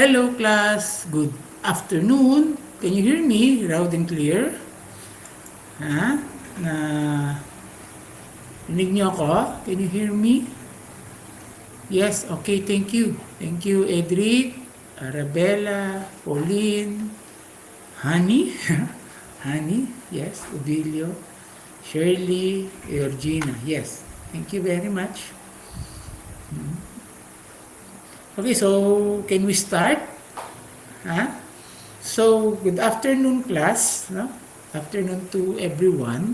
Hello class, good afternoon. Can you hear me loud and clear? Ha? Na rinig niyo ako? Can you hear me? Yes, okay, thank you. Thank you, Edric, Arabella, Pauline, Honey, Honey, yes, Ubilio, Shirley, Georgina, yes. Thank you very much. Okay, so can we start? Ha? So, good afternoon class. No? Afternoon to everyone.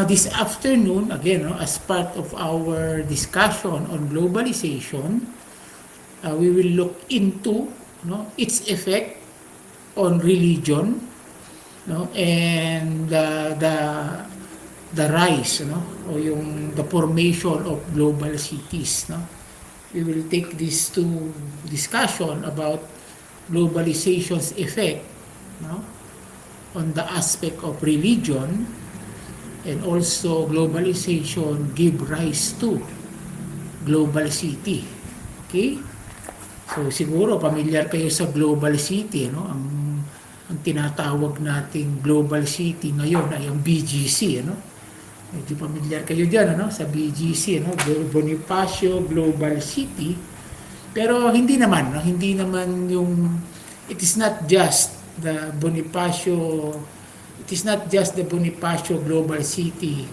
This afternoon, again, no, as part of our discussion on globalization, we will look into its effect on religion, and the rise, o the formation of global cities. We will take this to discussion about globalization's effect on the aspect of religion, and also globalization give rise to global city. Okay? So siguro familiar kayo sa global city, ang tinatawag nating global city ngayon ay ang BGC, Medyo familiar kayo diyan, sa BGC, Bonifacio Global City. Pero hindi naman, it is not just the Bonifacio Global City,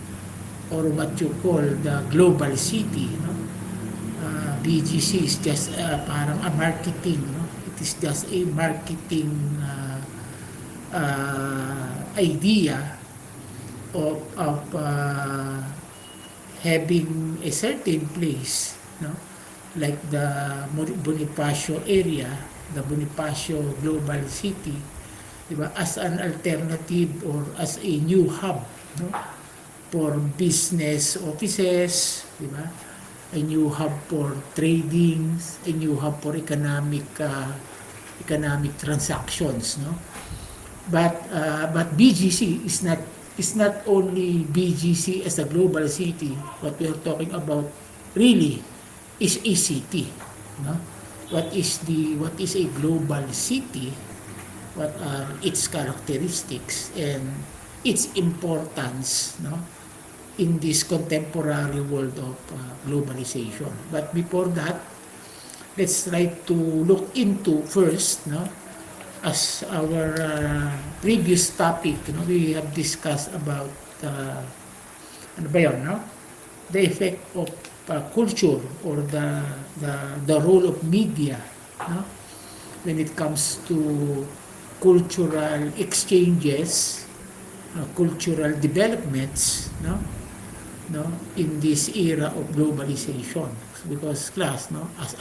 or what you call the global city. BGC is just parang a marketing. It is just a marketing idea of having a certain place, like the Bonifacio area, the Bonifacio Global City, diba, as an alternative or as a new hub, for business offices, diba, a new hub for trading, a new hub for economic transactions, But BGC is not only BGC as a global city. What we are talking about really is a city. What is a global city? What are its characteristics and its importance, in this contemporary world of globalization? But before that, let's try to look into first, as our previous topic, we have discussed about the effect of culture, or the role of media, when it comes to cultural exchanges, cultural developments, in this era of globalization. Because class, as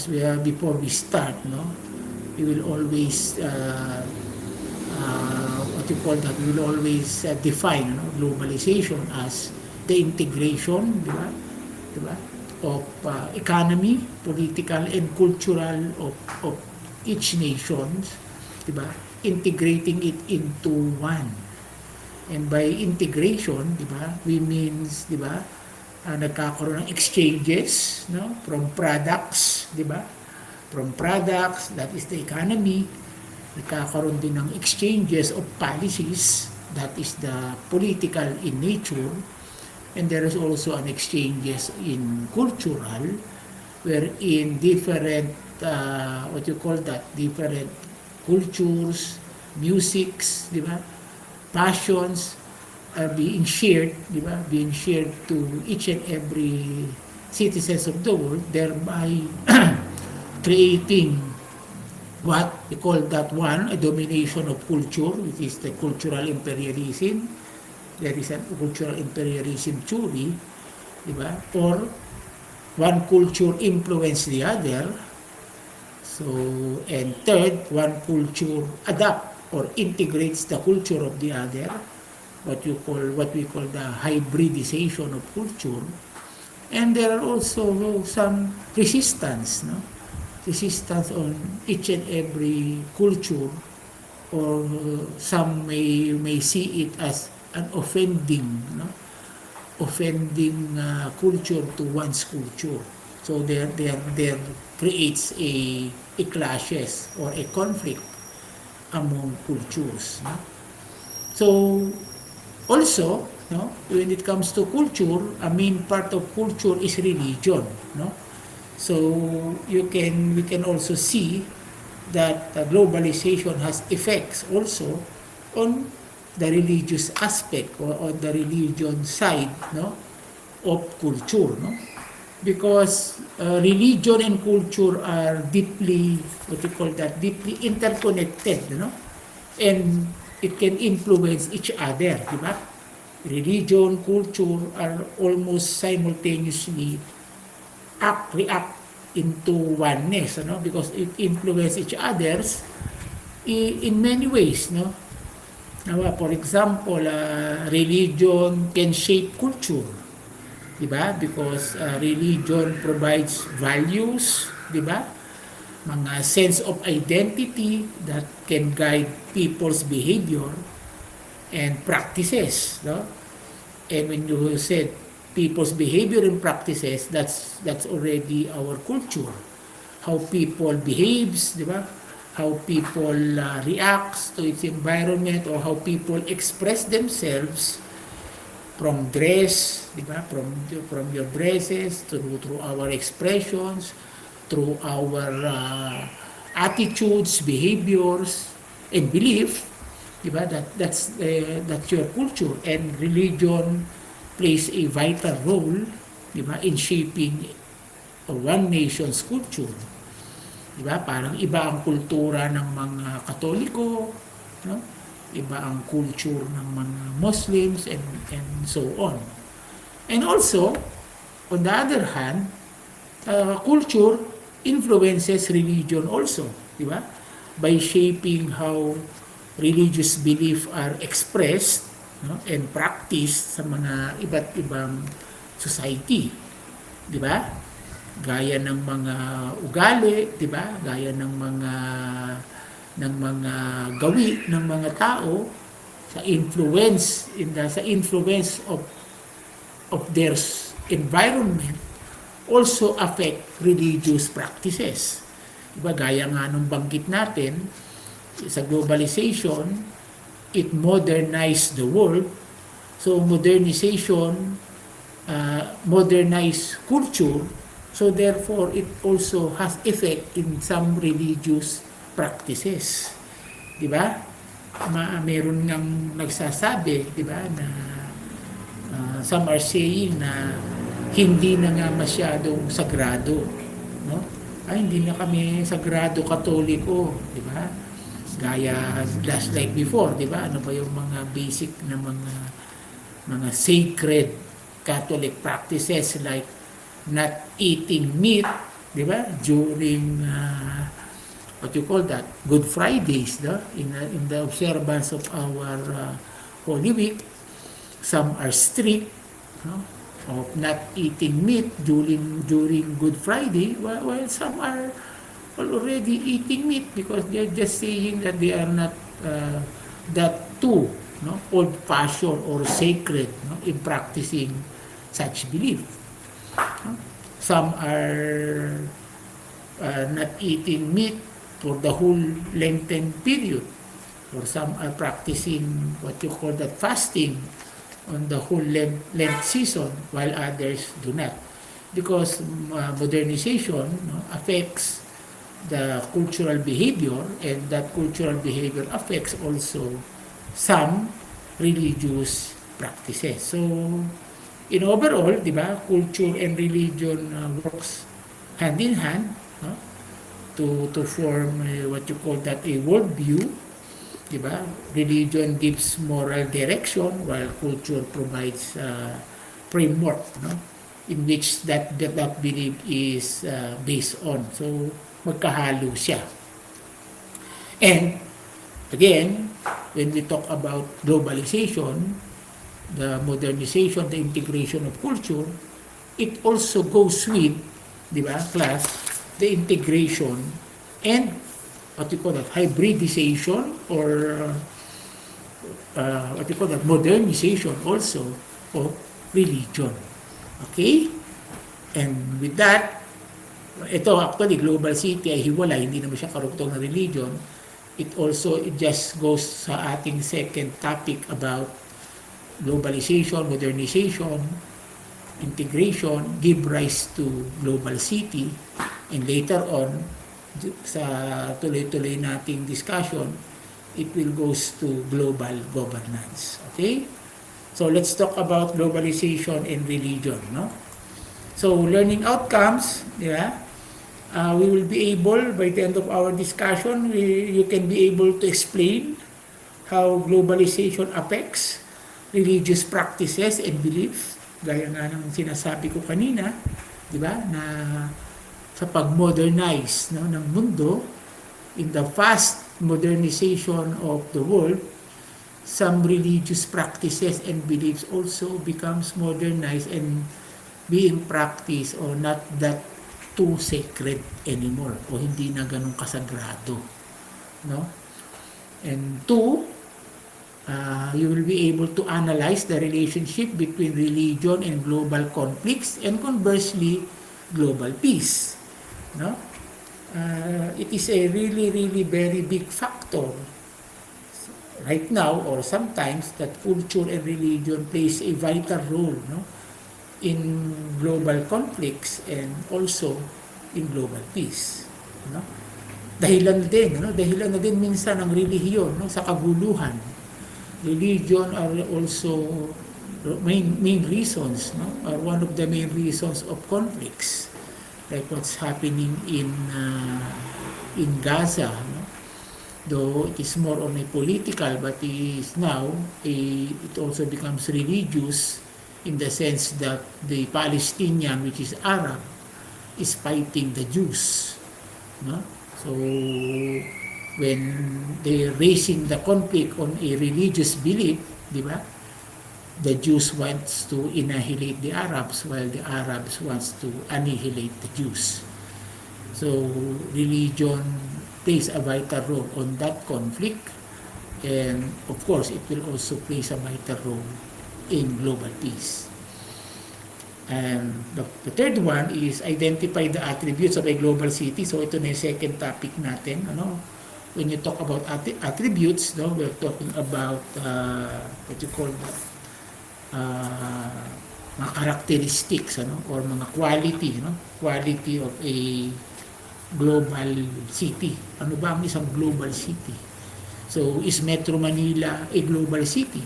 we are before we start, we will always we will always define globalization as the integration, diba, of economy, political and cultural of each nation, diba, integrating it into one. And by integration, diba, we means, diba, nagkakaroon ng exchanges, from products, diba, from products, that is the economy. Nagkakaroon din ng exchanges of policies, that is the political in nature. And there is also an exchanges in cultural, wherein different different cultures, musics, diba, passions are being shared, diba, being shared to each and every citizens of the world, thereby creating what we call that one, a domination of culture, which is the cultural imperialism. There is a cultural imperialism theory, diba? Or one culture influence the other. So, and third, one culture adapt or integrates the culture of the other, what we call the hybridization of culture. And there are also some resistance, resistance on each and every culture, or some may see it as an offending culture to one's culture. So So there creates a clashes or a conflict among cultures. No? So also, no, when it comes to culture, a main part of culture is religion. No? So we can also see that globalization has effects also on the religious aspect or on the religion side, no, of culture, no, because religion and culture are deeply, what you call that, deeply interconnected, you know, and it can influence each other, di ba? Religion, culture are almost simultaneously react into oneness, no, because it influence each others in many ways, no. Now, for example, religion can shape culture, di ba? Because religion provides values, di ba? Mga sense of identity that can guide people's behavior and practices, no? And when you said people's behavior and practices, that's already our culture. How people behaves, di ba? How people reacts to its environment, or how people express themselves from dress, di ba? From your dresses, through our expressions, through our attitudes, behaviors, and belief, di ba? That's your culture, and religion plays a vital role, di ba, in shaping one nation's culture. Di ba? Parang iba ang kultura ng mga Katoliko, no? Iba ang culture ng mga Muslims, and so on. And also, on the other hand, culture influences religion also, di ba? By shaping how religious belief are expressed, no, and practiced sa mga iba't ibang society, di ba? Gaya ng mga ugali, di ba? Gaya ng mga gawi ng mga tao sa influence of their environment also affect religious practices. Diba, gaya nga nung banggit natin, sa globalization, it modernized the world. So modernization, modernized culture, so therefore it also has effect in some religious practices. Di ba? Meron ngang nagsasabi, di ba, na some are saying na hindi na nga masyadong sagrado, no? Ay, hindi na kami sagrado Katoliko, di ba? Gaya just like before, di ba? Ano ba yung mga basic na mga sacred Catholic practices like not eating meat, di ba? During what you call that, Good Fridays, no? In the observance of our Holy Week. Some are strict, no, of not eating meat during Good Friday, while some are already eating meat because they're just saying that they are not that too, no, old-fashioned or sacred, no, in practicing such belief. No? Some are not eating meat for the whole Lenten period, or some are practicing what you call that fasting on the whole Lent season, while others do not, because modernization, no, affects the cultural behavior, and that cultural behavior affects also some religious practices. So in overall, di ba, culture and religion works hand in hand, no, to form what you call that a worldview. Diba? Religion gives moral direction, while culture provides framework, no, in which that belief is based on. So magkahalo siya. And again, when we talk about globalization, the modernization, the integration of culture, it also goes with, diba, class, the integration and what you call that, hybridization, or what you call that, modernization also of religion. Okay? And with that, Ito actually, global city ay hiwalay, hindi naman siya karugtong na religion. It just goes sa ating second topic about globalization, modernization, integration, give rise to global city, and later on, sa tuloy-tuloy nating discussion, it will goes to global governance. Okay? So let's talk about globalization and religion, no? So learning outcomes, yeah, we will be able, by the end of our discussion, you can be able to explain how globalization affects religious practices and beliefs, gaya nga ng sinasabi ko kanina, di ba, na sa pag-modernize, no, ng mundo, in the fast modernization of the world, some religious practices and beliefs also becomes modernized and being practiced or not that too sacred anymore o hindi na ganun kasagrado, no? And two, you will be able to analyze the relationship between religion and global conflicts, and conversely global peace, no? It is a really very big factor right now, or sometimes, that culture and religion plays a vital role, no, in global conflicts and also in global peace, no? Dahilan na din minsan ng relihiyon, no, sa kaguluhan. Religion are also main reasons, no, are one of the main reasons of conflicts, like what's happening in Gaza, no? Though it is more on a political, but is now it also becomes religious, in the sense that the Palestinian, which is Arab, is fighting the Jews, no? So when they're raising the conflict on a religious belief, di ba? The Jews wants to annihilate the Arabs, while the Arabs wants to annihilate the Jews. So religion plays a vital role on that conflict, and of course it will also play a vital role in global peace. And the third one is identify the attributes of a global city. So ito na yung second topic natin, ano? When you talk about attributes, no, we're talking about what you call that, mga characteristics, ano, or mga quality, no? Quality of a global city. Ano ba ang isang global city? So is Metro Manila a global city?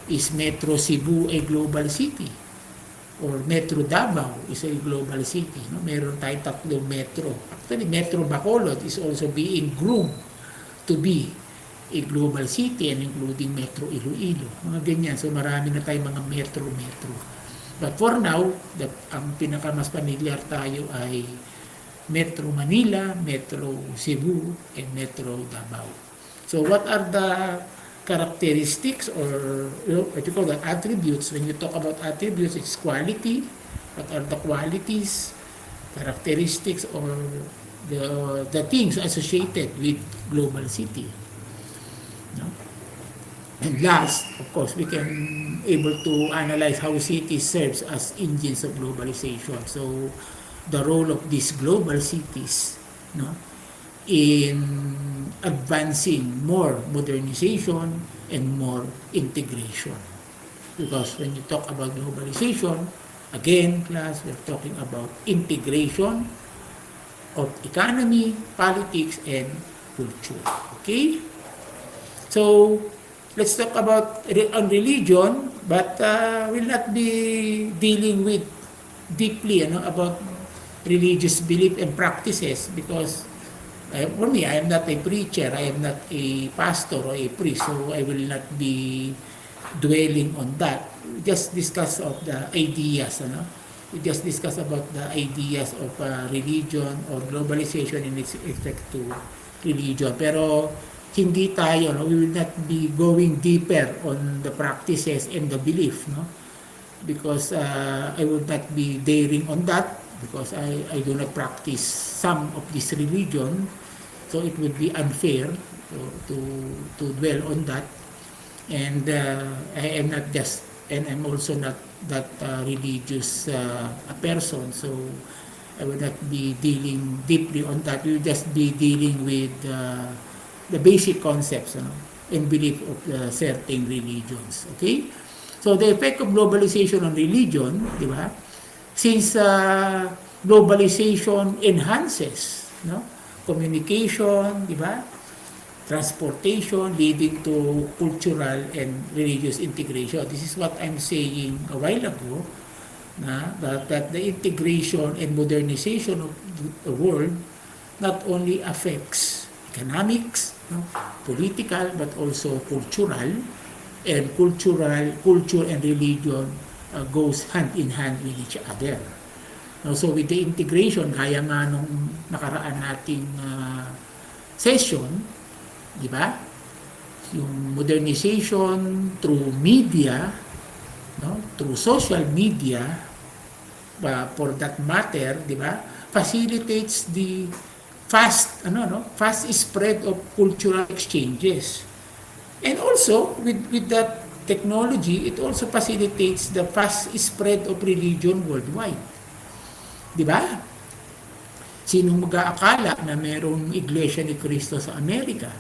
Is Metro Cebu a global city? Or Metro Davao is a global city, no? Meron tayong tatlong metro. Actually, Metro Bacolod is also being groomed to be a global city, and including Metro Iloilo. Mga ganyan. So marami na tayong mga metro. But for now, ang pinakamas familiar tayo ay Metro Manila, Metro Cebu, and Metro Davao. So what are the characteristics, or what you call the attributes? When you talk about attributes, it's quality. What are the qualities, characteristics, or the things associated with global city? No? And last, of course, we can able to analyze how cities serves as engines of globalization. So the role of these global cities, no, in advancing more modernization and more integration. Because when you talk about globalization, again, class, we're talking about integration of economy, politics, and culture. Okay? So, let's talk about on religion, but we'll not be dealing with deeply about religious belief and practices, because for me, I am not a preacher, I am not a pastor or a priest, so I will not be dwelling on that. We just discuss of the ideas, we just discuss about the ideas of religion or globalization in its respect to religion. Pero hindi tayo, we will not be going deeper on the practices and the belief, because I would not be daring on that, because I do not practice some of this religion, so it would be unfair to dwell on that. And I am not just, and I'm also not that religious a person, so I will not be dealing deeply on that. We will just be dealing with the basic concepts and belief of certain religions. Okay? So the effect of globalization on religion, di ba? Since globalization enhances communication, di ba? Transportation, leading to cultural and religious integration. This is what I'm saying a while ago, that the integration and modernization of the world not only affects economics, political, but also cultural, and culture and religion goes hand in hand with each other. So with the integration, gaya nga nung nakaraan nating session, di ba? Yung modernization through media, through social media, for that matter, di ba? Facilitates the fast spread of cultural exchanges. And also, with that technology, it also facilitates the fast spread of religion worldwide. Di ba? Sinong mag-aakala na merong Iglesia ni Cristo sa Amerika?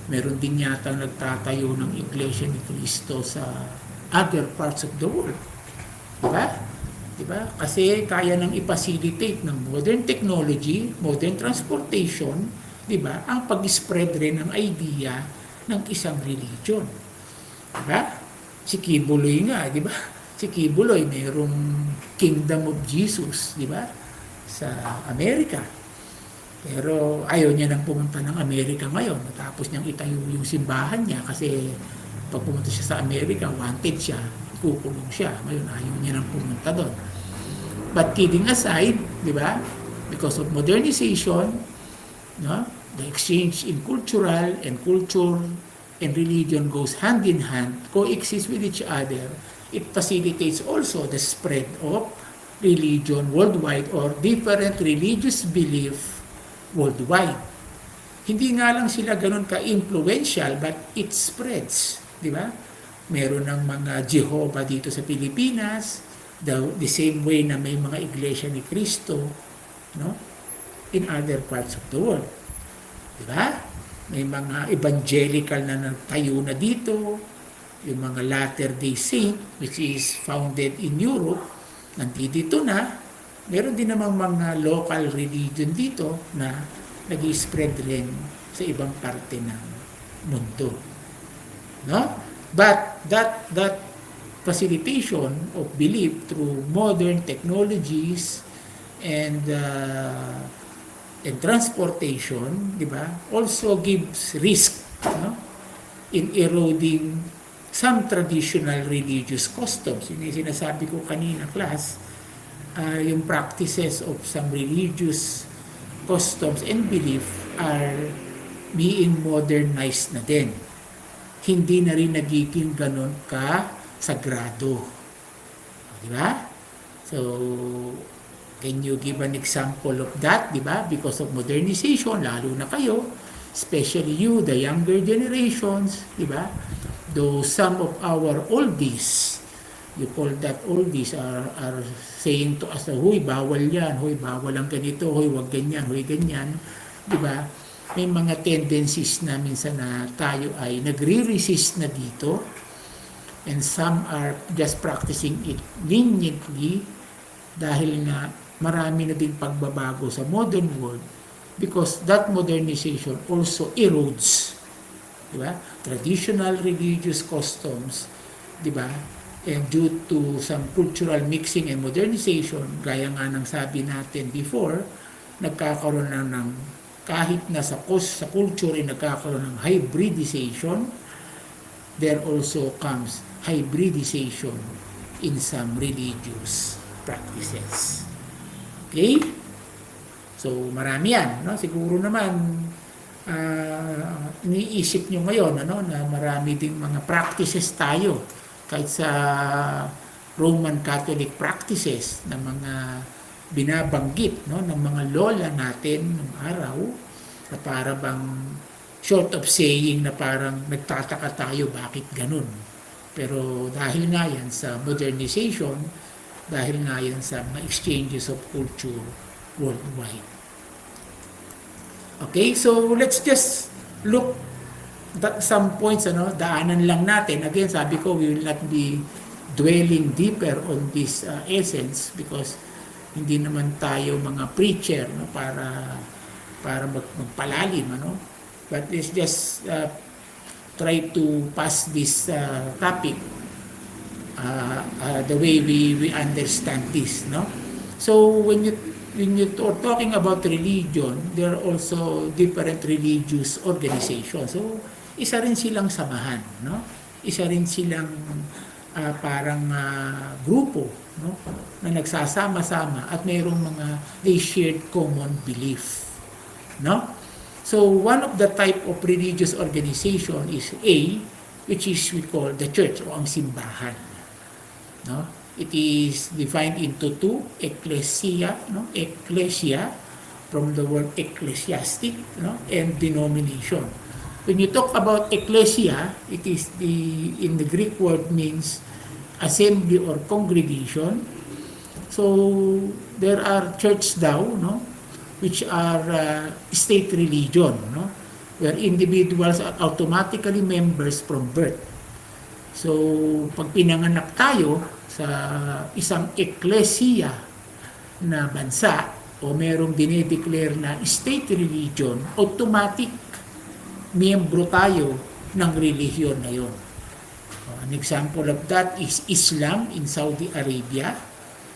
Meron din yata nagtatayo ng Iglesia ni Cristo sa other parts of the world. Di ba? Diba? Kasi kaya nang i-facilitate ng modern technology, modern transportation, diba? Ang pag-spread rin ng idea ng isang religion. Diba? Si Kibuloy nga, diba? Si Kibuloy, mayroong Kingdom of Jesus, diba? Sa Amerika. Pero ayaw niya nang pumunta ng Amerika ngayon. Matapos niyang itayo yung simbahan niya kasi pag pumunta siya sa Amerika, wanted siya, kukulong siya. Ngayon, ayaw niya nang pumunta doon. But kidding aside, di ba? Because of modernization, the exchange in cultural and culture and religion goes hand in hand, coexist with each other. It facilitates also the spread of religion worldwide or different religious belief worldwide. Hindi nga lang sila ganun ka-influential, but it spreads. Di ba? Meron ng mga Jehovah dito sa Pilipinas, the same way na may mga iglesia ni Cristo in other parts of the world. Diba? May mga evangelical na nagtayo na dito, yung mga Latter-day Saint, which is founded in Europe, nandito na. Meron din namang mga local religion dito na nag-spread rin sa ibang parte ng mundo. But that facilitation of belief through modern technologies and transportation, di ba, also gives risk in eroding some traditional religious customs. Yun yung sinasabi ko kanina, class, yung practices of some religious customs and belief are being modernized na din. Hindi na rin nagiging ganon ka sagrado. Di ba? So, can you give an example of that? Di ba? Because of modernization, lalo na kayo, especially you, the younger generations, di ba? Though some of our oldies, you call that oldies, are saying to us, huy, bawal yan, huy, bawal ang ganito, huy, wag ganyan, huy, ganyan. Di ba? May mga tendencies na minsan na tayo ay nagre-resist na dito, and some are just practicing it leniently dahil na marami na din pagbabago sa modern world, because that modernization also erodes, di ba? Traditional religious customs, di ba? And due to some cultural mixing and modernization, gaya nga ng sabi natin before, nagkakaroon na ng, kahit na sa culture ay nagkakaroon ng hybridization, there also comes hybridization in some religious practices. Okay? So, marami yan. Siguro naman, iniisip nyo ngayon na marami ding mga practices tayo, kahit sa Roman Catholic practices na mga binabanggit ng mga lola natin ng araw, na para bang short of saying na parang nagtataka tayo bakit ganun. Pero dahil nga yan sa modernization, dahil nga yan sa mga exchanges of culture worldwide. Okay, so let's just look at some points, daanan lang natin. Again, sabi ko, we will not be dwelling deeper on this essence because hindi naman tayo mga preacher, para magpalalim, but let's just try to pass this topic the way we understand this, So when you are talking about religion, there are also different religious organizations. So isa rin silang samahan, Isa rin silang parang grupo, na nagsasama-sama at mayroong mga they shared common belief, So one of the type of religious organization is which is we call the church o ang simbahan, It is defined into two, ecclesia, ecclesia from the word ecclesiastic, and denomination. When you talk about ecclesia, it is in the Greek word means assembly or congregation. So there are churches daw, which are state religion, where individuals are automatically members from birth. So pag pinanganak tayo sa isang ecclesia na bansa o merong dinedeclare na state religion, automatic miyembro tayo ng relihiyon na yon. An example of that is Islam in Saudi Arabia.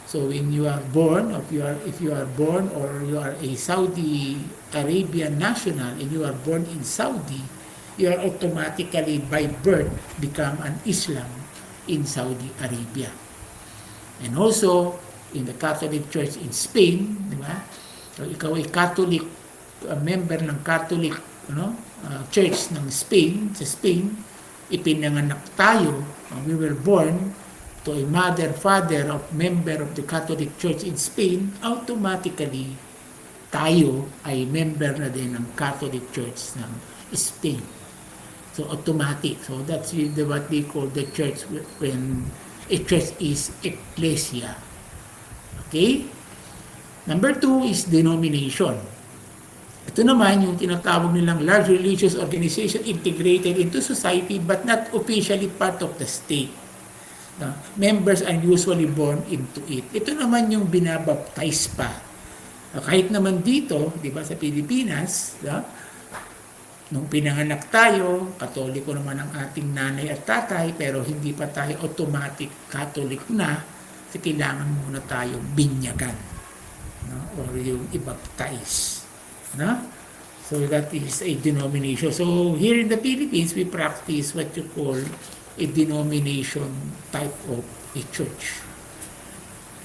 So when you are born, if you are born or you are a Saudi Arabian national and you are born in Saudi, you are automatically by birth become an Islam in Saudi Arabia. And also, in the Catholic Church in Spain, di ba? So, ikaw ay Catholic, member ng Catholic Church ng Spain, sa Spain, ipinanganak tayo, we were born to a mother, father of member of the Catholic Church in Spain, automatically, tayo ay member na din ng Catholic Church ng Spain. So, automatic. So, that's what they call the church when a church is ecclesia. Okay? Number 2 is denomination. Ito naman yung tinatawag nilang large religious organization integrated into society but not officially part of the state. Members are usually born into it. Ito naman yung binabaptize pa. Kahit naman dito, di ba, sa Pilipinas, nung pinanganak tayo, Katoliko naman ang ating nanay at tatay, pero hindi pa tayo automatic Catholic na, kasi kailangan muna tayong binyagan, or yung i-baptize. So that is a denomination. So here in the Philippines, we practice what you call a denomination type of a church.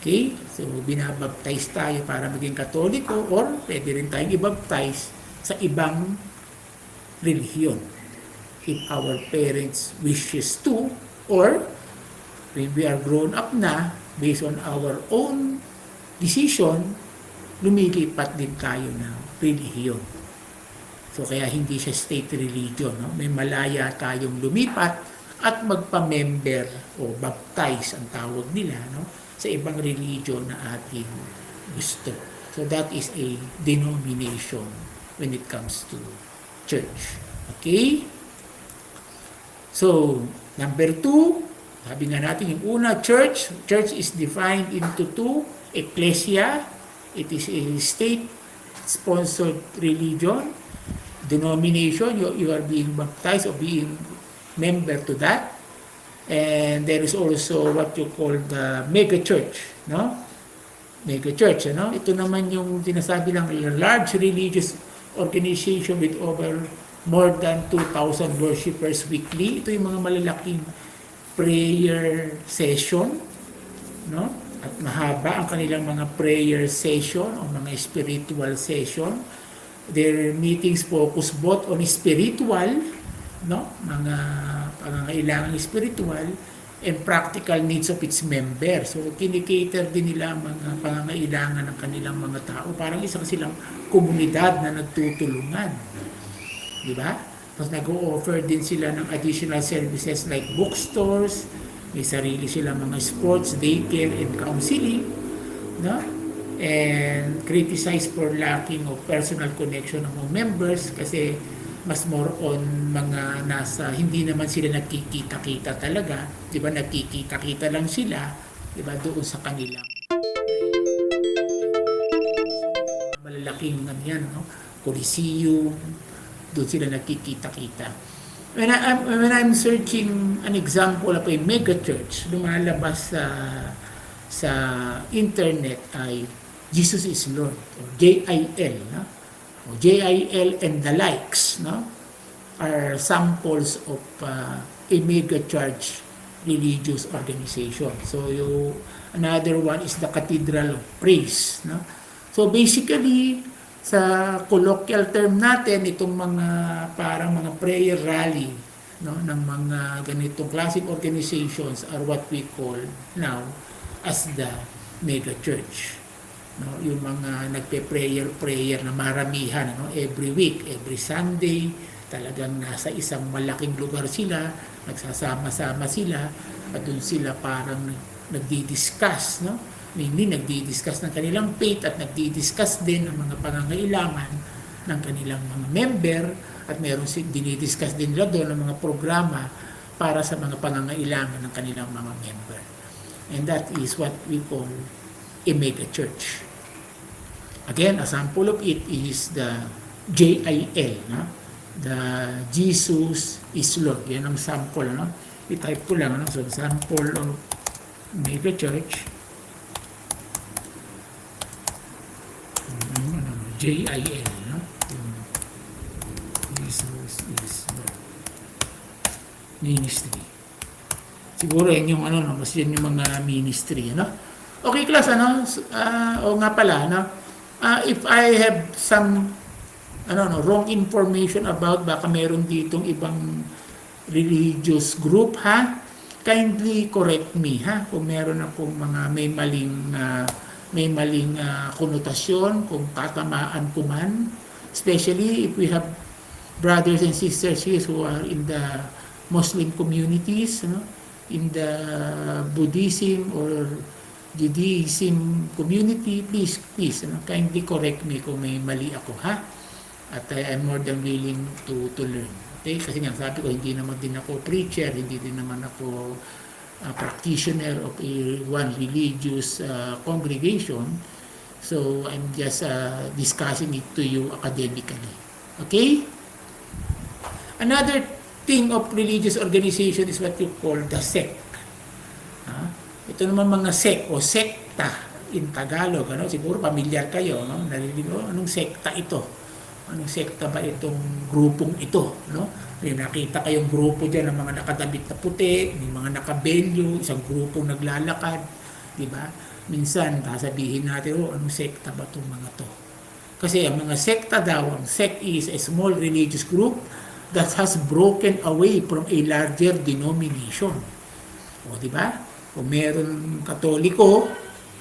Okay? So binabaptize tayo para maging Katoliko, or pwede rin tayong i-baptize sa ibang religion if our parents wishes to, or when we are grown up na, based on our own decision, lumilipat din tayo ng religion. So kaya hindi siya state religion, may malaya tayong lumipat at magpa-member o baptize ang tawag nila, sa ibang religion na ating gusto. So that is a denomination when it comes to church. Okay? So, number 2, sabi nga natin yung una, church. Church is defined into 2, ecclesia. It is a state-sponsored religion. Denomination, you are being baptized or being member to that. And there is also what you call the mega church, Mega church, Ito naman yung sinasabi lang, large religious organization with over more than 2,000 worshippers weekly. Ito yung mga malalaking prayer session, At mahaba ang kanilang mga prayer session o mga spiritual session. Their meetings focus both on spiritual, mga pangangailangan spiritual and practical needs of its members. So, kinikater din nila ang mga pangangailangan ng kanilang mga tao. Parang isa silang komunidad na nagtutulungan. Di ba? Tapos nag-o-offer din sila ng additional services like bookstores, May sarili silang mga sports, daycare, and counseling, no? And criticize for lacking of personal connection among members kasi mas more on mga nasa hindi naman sila nagkikita-kita talaga, 'di ba? Nagkikita-kita lang sila, 'di ba, doon sa kanilang malalaking no? Coliseum, doon sila nagkikita-kita. When I'm searching an example of a mega church, lumalabas sa internet ay Jesus is Lord, or JIL, no? O JIL and the likes, no? Are samples of a mega church religious organization. So another one is the Cathedral of Praise, no? So basically, sa colloquial term natin, itong mga parang mga prayer rally, no, ng mga ganitong classic organizations are what we call now as the mega church. No, yung mga nagpe-prayer na maramihan, no, every week, every Sunday, talagang nasa isang malaking lugar sila, nagsasama-sama sila, at doon sila parang nagdi-discuss, no? Mainly nagdi-discuss ng kanilang faith at nagdi-discuss din ng mga pangangailangan ng kanilang mga member, at meron dinidiscuss din nila doon ng mga programa para sa mga pangangailangan ng kanilang mga member. And that is what we call a mega church. Again, a sample of it is the JIL, no? The Jesus is Lord. Yan ang sample, no? I-type ko lang, no? So, sample of mega church. JIL, no? Jesus is Lord. Ministry. Siguro yan yung mas yan yung mga ministry, no? Okay, class, o nga pala, no? If I have some wrong information about, baka meron ditong ibang religious group, ha? Kindly correct me, ha? Kung meron akong mga may maling konotasyon, kung tatamaan ko man, especially if we have brothers and sisters here who are in the Muslim communities, in the Buddhism or Judaism community, please, kindly correct me kung may mali ako, ha? At I'm more than willing to learn. Okay? Kasi nga, sabi ko, hindi naman din ako preacher, hindi din naman ako practitioner of one religious congregation. So, I'm just discussing it to you academically. Okay? Another thing of religious organization is what you call the sect. Ito naman mga sect o sekta in Tagalog, siguro pamilyar kayo, narinig mo, anong sekta ito? Anong sekta ba itong grupong ito, May nakita kayong grupo diyan ng mga nakadabit na puti, may mga nakabelyo, isang grupong naglalakad, di ba? Minsan sasabihin natin, anong sekta ba itong mga to? Kasi ang mga sekta daw, ang sect is a small religious group that has broken away from a larger denomination. O, di ba? Kung meron Katoliko,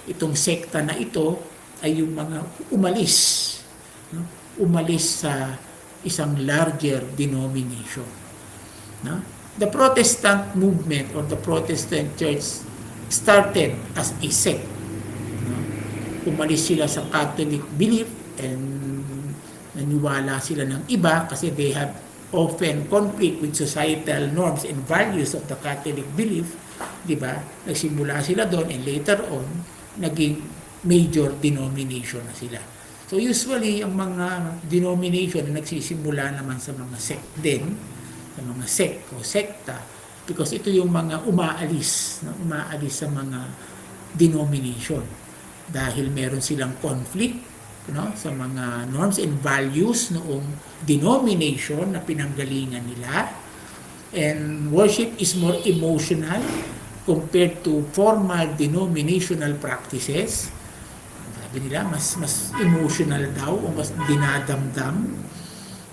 itong sekta na ito ay yung mga umalis sa isang larger denomination. The Protestant movement or the Protestant church started as a sect. Umalis sila sa Catholic belief and naniwala sila ng iba kasi they have often conflict with societal norms and values of the Catholic belief. Diba? Nagsimula sila doon and later on, naging major denomination na sila. So usually, ang mga denomination na nagsisimula naman sa mga sect din, sa mga sect o sekta, because ito yung mga umaalis sa mga denomination. Dahil meron silang conflict sa mga norms and values noong denomination na pinanggalingan nila. And worship is more emotional compared to formal denominational practices. Sabi nila, mas emotional daw o mas dinadamdam.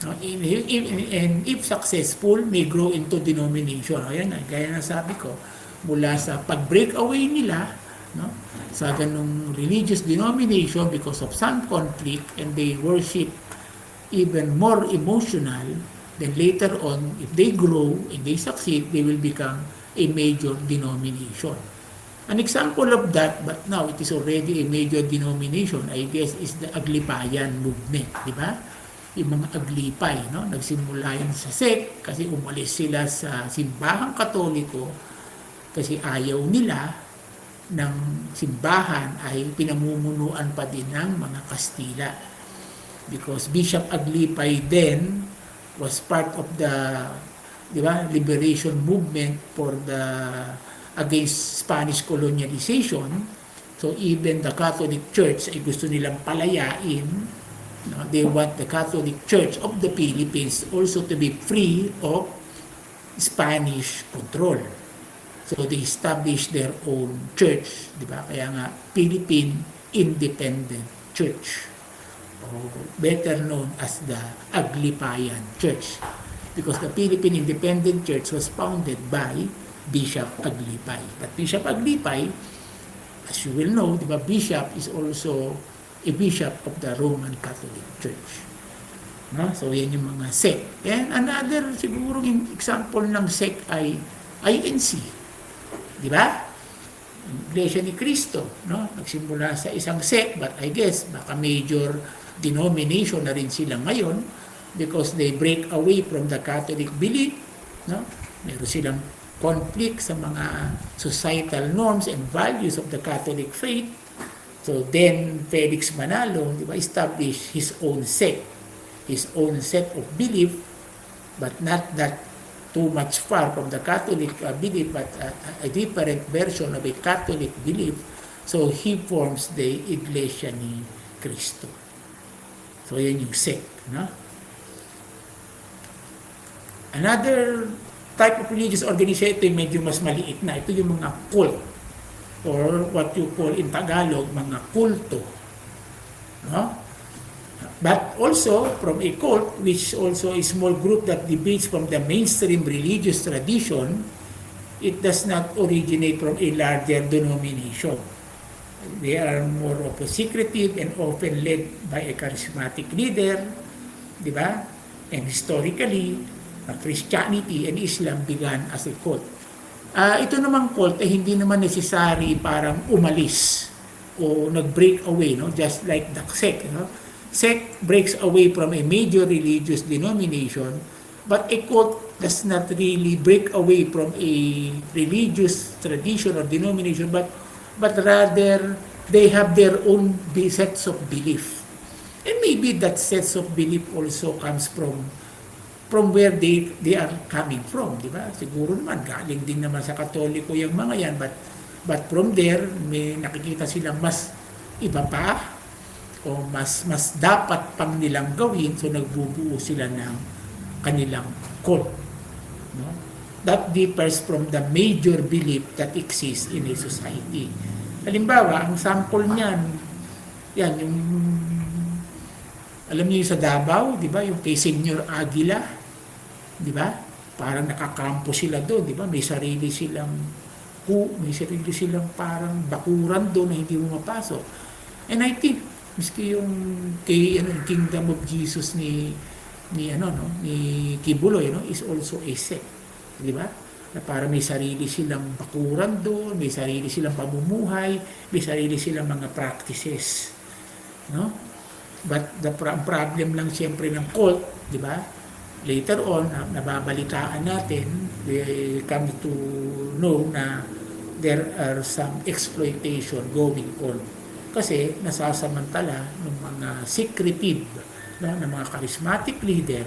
And if successful, may grow into denomination. Ayan, gaya na sabi ko, mula sa pag-break away nila sa ganung religious denomination because of some conflict and they worship even more emotional. Then later on, if they grow and they succeed, they will become a major denomination. An example of that, but now it is already a major denomination, I guess, is the Aglipayan movement, di ba? Yung mga Aglipay, no? Nagsimula yun sa sect kasi umalis sila sa simbahang Katoliko kasi ayaw nila ng simbahan ay pinamumunuan pa din ng mga Kastila. Because Bishop Aglipay then was part of the, di ba, liberation movement for the against Spanish colonialization. So even the Catholic Church ay gusto nilang palayain. No? They want the Catholic Church of the Philippines also to be free of Spanish control. So they established their own church, di ba? Kaya nga Philippine Independent Church, or better known as the Aglipayan Church, because the Philippine Independent Church was founded by Bishop Aglipay. But Bishop Aglipay, as you will know, di ba, bishop is also a bishop of the Roman Catholic Church. No? So yan yung mga sect. And another siguro example ng sect ay INC. Di ba? Iglesia ni Cristo, no? Nagsimula sa isang sect, but I guess baka major denomination na rin sila ngayon because they break away from the Catholic belief, no? Meron silang conflict sa mga societal norms and values of the Catholic faith. So then Felix Manalo, di ba, established his own sect, his own set of belief, but not that too much far from the Catholic belief, but a different version of a Catholic belief. So he forms the Iglesia ni Cristo. So yan yung sect, no? Another type of religious organization, ito yung medyo mas maliit na. Ito yung mga cult, or what you call in Tagalog, mga kulto. No? But also, from a cult, which also a small group that deviates from the mainstream religious tradition, it does not originate from a larger denomination. They are more of a secretive and often led by a charismatic leader, di ba? And historically, Christianity and Islam began as a cult. Ito namang cult ay hindi naman necessary parang umalis o nag-break away, no? Just like the sect, no? Sect breaks away from a major religious denomination, but a cult does not really break away from a religious tradition or denomination, but rather they have their own sets of belief. And maybe that sets of belief also comes from where they are coming from, di ba? Siguro naman galing din naman sa Katoliko yung mga yan, but from there may nakikita silang mas iba pa o mas dapat pang nilang gawin, so nagbubuo sila ng kanilang cult, no? That differs from the major belief that exists in a society. Halimbawa, ang sample niyan, yan yung alam niyo yung sa Davao, di ba? Yung kay Senyor Aguila, di ba? Parang nakakampo sila doon, di ba? May sarili silang parang bakuran doon na hindi mo mapasok. And I think miski yung kay Kingdom of Jesus ni Kibuloy, no, is also a sect, di ba? Na para may sarili silang bakuran doon, may sarili silang pamumuhay, may sarili silang mga practices, no? But the problem lang siyempre ng cult, di ba? Later on, nababalitaan natin, we come to know na there are some exploitation going on. Kasi nasasamantala ng mga secretive, no, ng mga charismatic leader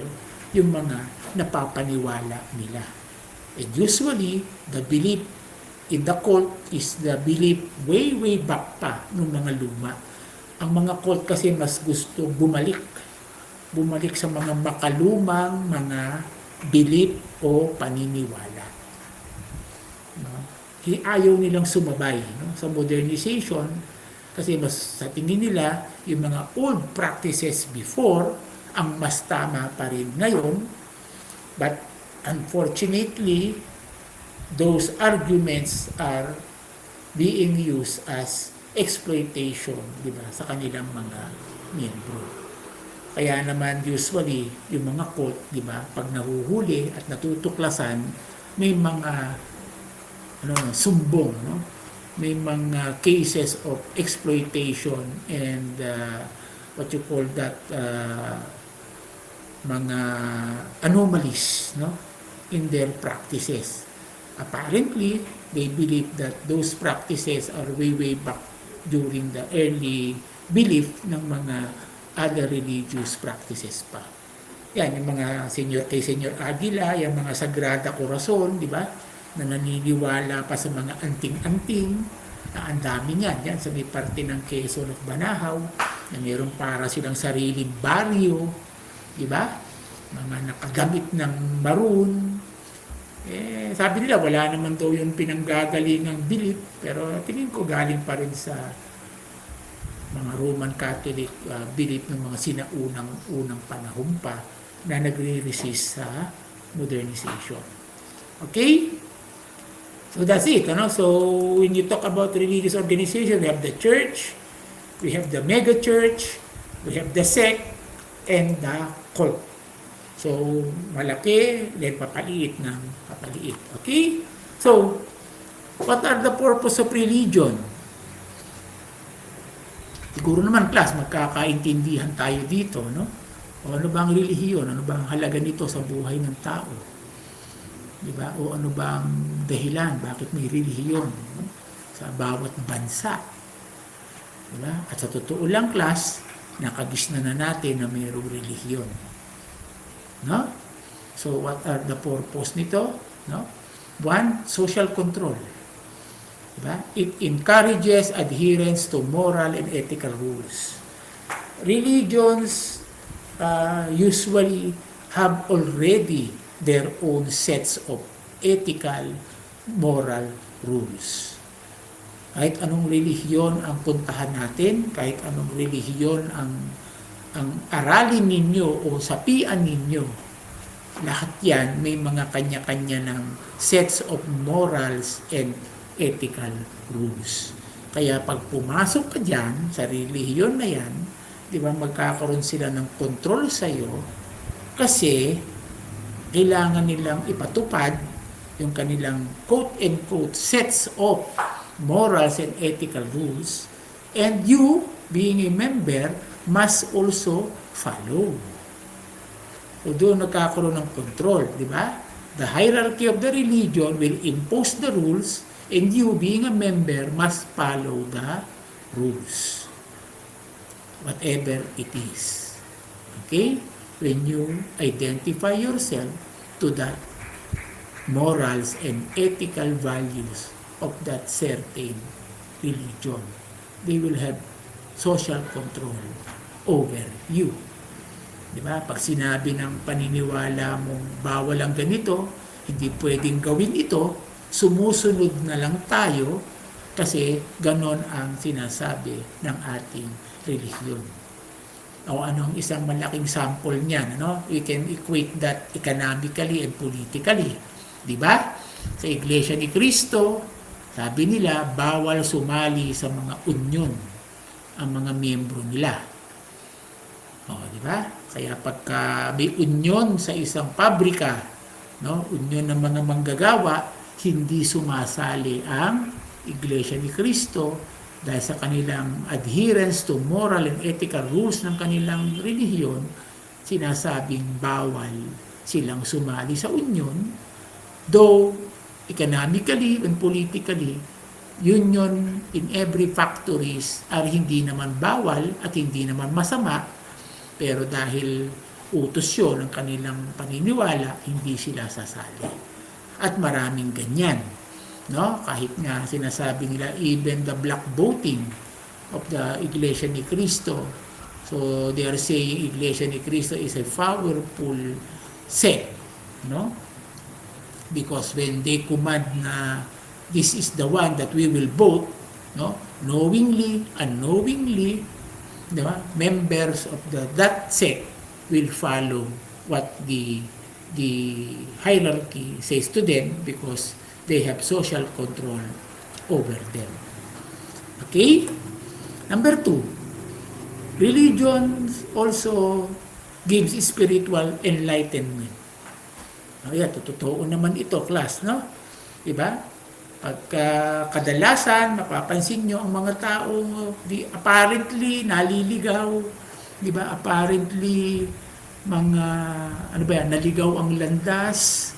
yung mga napapaniwala nila. And usually, the belief in the cult is the belief way back pa ng mga luma. Ang mga cult kasi mas gusto bumalik sa mga makalumang mga belief o paniniwala. No? Ayaw nilang sumabay, no, sa modernization kasi mas sa tingin nila yung mga old practices before ang mas tama pa rin ngayon. But unfortunately, those arguments are being used as exploitation, di ba, sa kanilang mga miyembro. Kaya naman usually yung mga cult, di ba, pag nahuhuli at natutuklasan, may mga sumbong, no? May mga cases of exploitation and what you call that, mga anomalies, no, in their practices. Apparently, they believe that those practices are way back during the early belief ng mga other religious practices pa. Yan, yung mga kay Senyor Aguila, yung mga Sagrada Corazon, di ba? Na naniniwala pa sa mga anting-anting, na ang dami niyan, yan sa may parte ng Quezon at Banahaw, na mayroon para silang sariling baryo, di ba? Mga nakagamit ng maroon. Sabi nila, wala naman daw yung pinanggagalingang belief, pero tingin ko galing pa rin sa mga Roman Catholic belief ng mga sinaunang panahon pa na nagre-resist sa modernization. Okay? So that's it. So when you talk about religious organization, we have the church, we have the mega church, we have the sect, and the cult. So malaki, then papaliit ng papaliit. Okay? So, what are the purpose of religion? Siguro naman, class, magkakaintindihan tayo dito, no? O ano ba ang relihiyon? Ano ba ang halaga nito sa buhay ng tao? Diba? O ano ba ang dahilan? Bakit may relihiyon, no? Sa bawat bansa? Diba? At sa totoo lang, class, nakagisna na natin na mayroong relihiyon. No? So, what are the purpose nito? No? One, social control. Diba? It encourages adherence to moral and ethical rules. Religions usually have already their own sets of ethical, moral rules. Kahit anong relihiyon ang puntahan natin, kahit anong relihiyon ang aralin ninyo o sapian ninyo, lahat yan may mga kanya-kanya ng sets of morals and ethical rules. Kaya pag pumasok ka dyan sa relihiyon na yan, di ba, magkakaroon sila ng control sa iyo kasi kailangan nilang ipatupad yung kanilang quote-unquote sets of morals and ethical rules, and you, being a member, must also follow. So doon nagkakaroon ng control, di ba? The hierarchy of the religion will impose the rules, and you, being a member, must follow the rules, whatever it is. Okay? When you identify yourself to that morals and ethical values of that certain religion, they will have social control over you. Diba? Pag sinabi ng paniniwala mong bawal ang ganito, hindi pwedeng gawin ito, sumusunod na lang tayo kasi ganon ang sinasabi ng ating relihiyon. O anong isang malaking sample niyan, no? We can equate that economically and politically. Di ba? Sa Iglesia ni Cristo, sabi nila, bawal sumali sa mga union ang mga miyembro nila. O, di ba? Kaya pagka may union sa isang pabrika, no? Union ng mga manggagawa, hindi sumasali ang Iglesia ni Cristo dahil sa kanilang adherence to moral and ethical rules ng kanilang relihiyon, sinasabing bawal silang sumali sa union, though economically and politically, union in every factories are hindi naman bawal at hindi naman masama, pero dahil utos yun ng kanilang paniniwala, hindi sila sasali. At maraming ganyan. No? Kahit nga sinasabi nila even the black voting of the Iglesia ni Cristo, so they are saying Iglesia ni Cristo is a powerful sect, no? Because when they command na this is the one that we will vote, no, knowingly, unknowingly, diba? Members of that sect will follow what the hierarchy says to them because they have social control over them. Okay? Number 2, religion also gives spiritual enlightenment. Ayan, totoo naman ito, class, no? Diba? Pagka kadalasan, mapapansin nyo ang mga tao apparently naliligaw, di ba? Apparently mga ano ba yan, naligaw ang landas,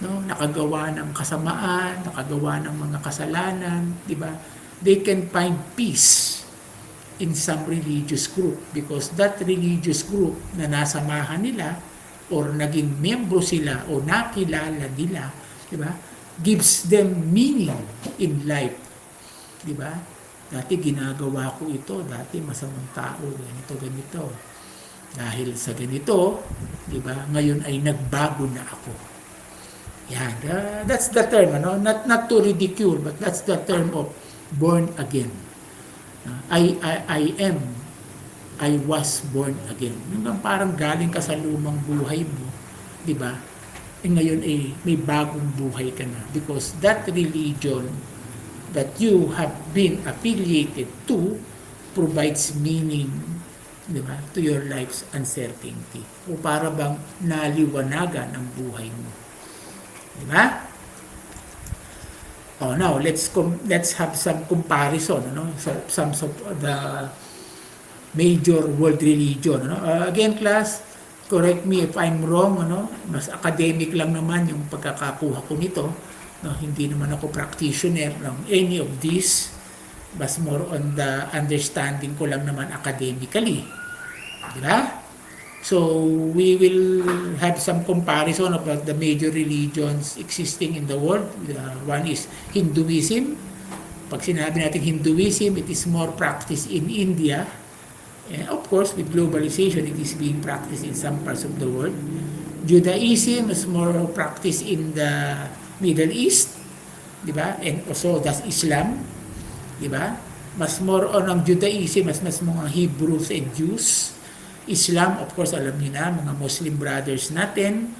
no? Nakagawa ng kasamaan, nakagawa ng mga kasalanan, di ba? They can find peace in some religious group because that religious group na nasamahan nila or naging membro sila o nakilala nila, di ba? Gives them meaning in life. Di ba? Dati ginagawa ko ito, dati masamang tao, ganito. Dahil sa ganito, di ba? Ngayon ay nagbago na ako. Yan, that's the term, ano? Not to ridicule, but that's the term of born again. I was born again. Yung parang galing ka sa lumang buhay mo, di ba? Ngayon ay may bagong buhay ka na because that religion that you have been affiliated to provides meaning, di ba, to your life's uncertainty. O para bang naliwanagan ang buhay mo. Di ba? Oh, now let's have some comparison, ano? Some of the major world religion, ano? Again, class, correct me if I'm wrong, ano? Mas academic lang naman yung pagkakakuha ko nito, no? Hindi naman ako practitioner ng any of these, but more on the understanding ko lang naman academically. Diba? So, we will have some comparison about the major religions existing in the world. One is Hinduism. Pag sinabi natin Hinduism, it is more practiced in India. And of course, with globalization, it is being practiced in some parts of the world. Judaism is more practiced in the Middle East, di ba? And also, that's Islam, di ba? Mas more on ang Judaism, mas mga Hebrews and Jews. Islam, of course, alam niyo na, mga Muslim brothers natin.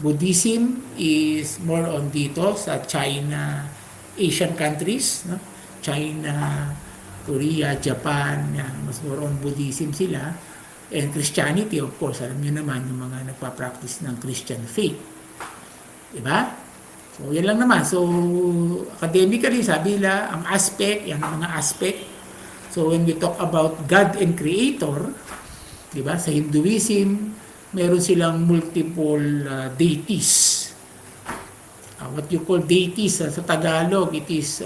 Buddhism is more on dito sa China, Asian countries, no? China, Korea, Japan, yan, mas more on Buddhism sila. And Christianity, of course, alam niyo naman yung mga nagpa-practice ng Christian faith. Diba? So, yan lang naman. So, academically, sabi nila, ang aspect, yan ang mga aspect. So, when we talk about God and Creator, diba, sa Hinduism, meron silang multiple deities. What you call deities sa Tagalog, it is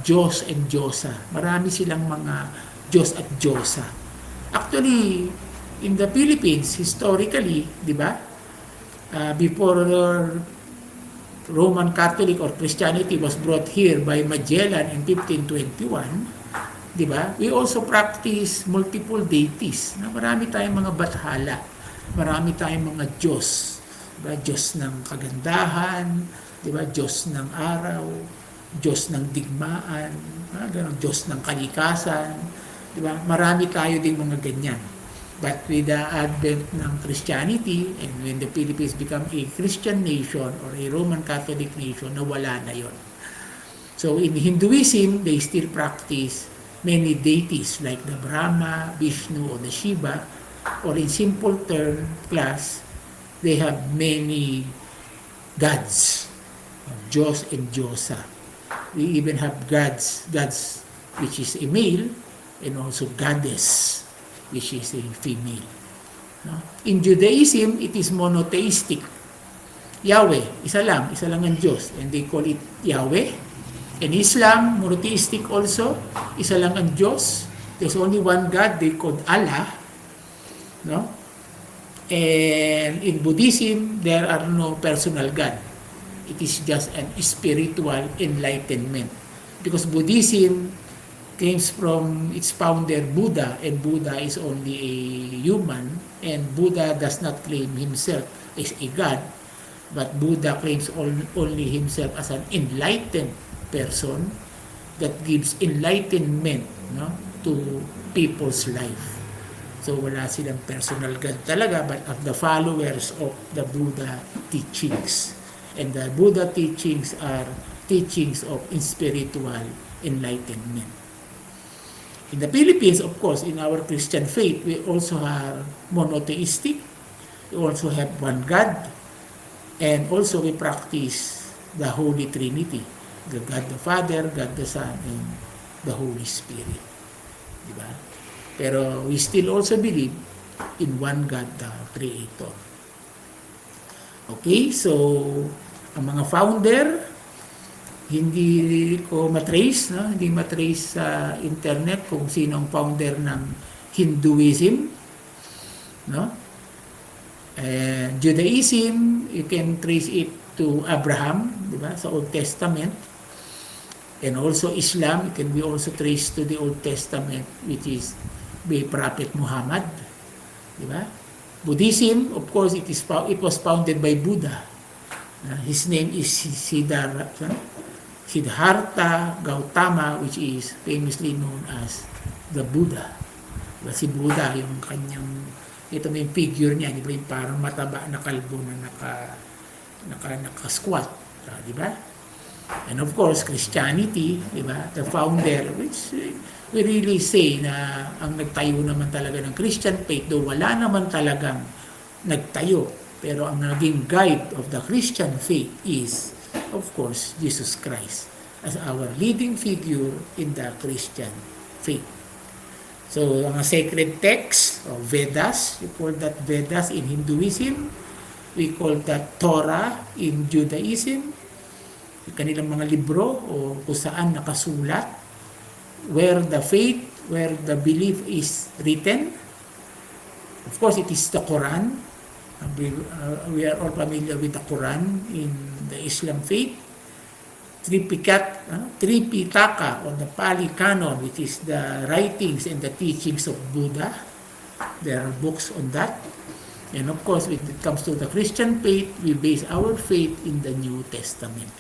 Diyos and Diyosa. Marami silang mga Diyos at Diyosa. Actually, in the Philippines, historically, di ba, before Roman Catholic or Christianity was brought here by Magellan in 1521, di ba, we also practice multiple deities. Marami tayong mga bathala, marami tayong mga Diyos. Diba? Diyos ng kagandahan, diba? Diyos ng araw, Diyos ng digmaan, ganun, Diyos ng kalikasan, diba? Marami tayo ding mga ganyan. But with the advent ng Christianity, and when the Philippines become a Christian nation or a Roman Catholic nation, nawala na yon. So in Hinduism, they still practice many deities like the Brahma, Vishnu, or the Shiva, or in simple term, class, they have many gods, Diyos and Diyosa. We even have gods which is a male, and also goddess, which is a female. No? In Judaism, it is monotheistic. Yahweh, isa lang ang Diyos, and they call it Yahweh. In Islam, monotheistic also, isa lang ang Diyos. There's only one God, they call Allah. No? And in Buddhism, there are no personal God. It is just an spiritual enlightenment. Because Buddhism comes from its founder Buddha, and Buddha is only a human, and Buddha does not claim himself as a God, but Buddha claims only himself as an enlightened person that gives enlightenment, no, to people's life. So wala silang personal God talaga, but of the followers of the Buddha teachings. And the Buddha teachings are teachings of spiritual enlightenment. In the Philippines, of course, in our Christian faith, we also are monotheistic. We also have one God. And also we practice the Holy Trinity. God the Father, God the Son, and the Holy Spirit. Diba? Pero we still also believe in one God, the Creator. Okay, so ang mga founder, hindi ko matrace, no? Hindi matrace sa internet kung sino ang founder ng Hinduism, no? And Judaism, you can trace it to Abraham, di ba, sa Old Testament. And also Islam, it can be also traced to the Old Testament, which is by Prophet Muhammad, di ba? Buddhism, of course, it was founded by Buddha. His name is Siddhartha Gautama, which is famously known as the Buddha. Diba? Si Buddha, yung kanyang, ito may figure niya, diba? Yung parang mataba na kalbo na naka-squat. Diba? And of course, Christianity, diba? The founder, which we really say na ang nagtayo naman talaga ng Christian faith, though wala naman talagang nagtayo. Pero ang naging guide of the Christian faith is, of course, Jesus Christ as our leading figure in the Christian faith. So, ang sacred text o Vedas, we call that Vedas in Hinduism. We call that Torah in Judaism. Yung kanilang mga libro o kung saan nakasulat where the faith, where the belief is written. Of course, it is the Quran. We are all familiar with the Quran in the Islam faith. Tripitaka or the Pali Canon, which is the writings and the teachings of Buddha. There are books on that. And of course, when it comes to the Christian faith, we base our faith in the New Testament.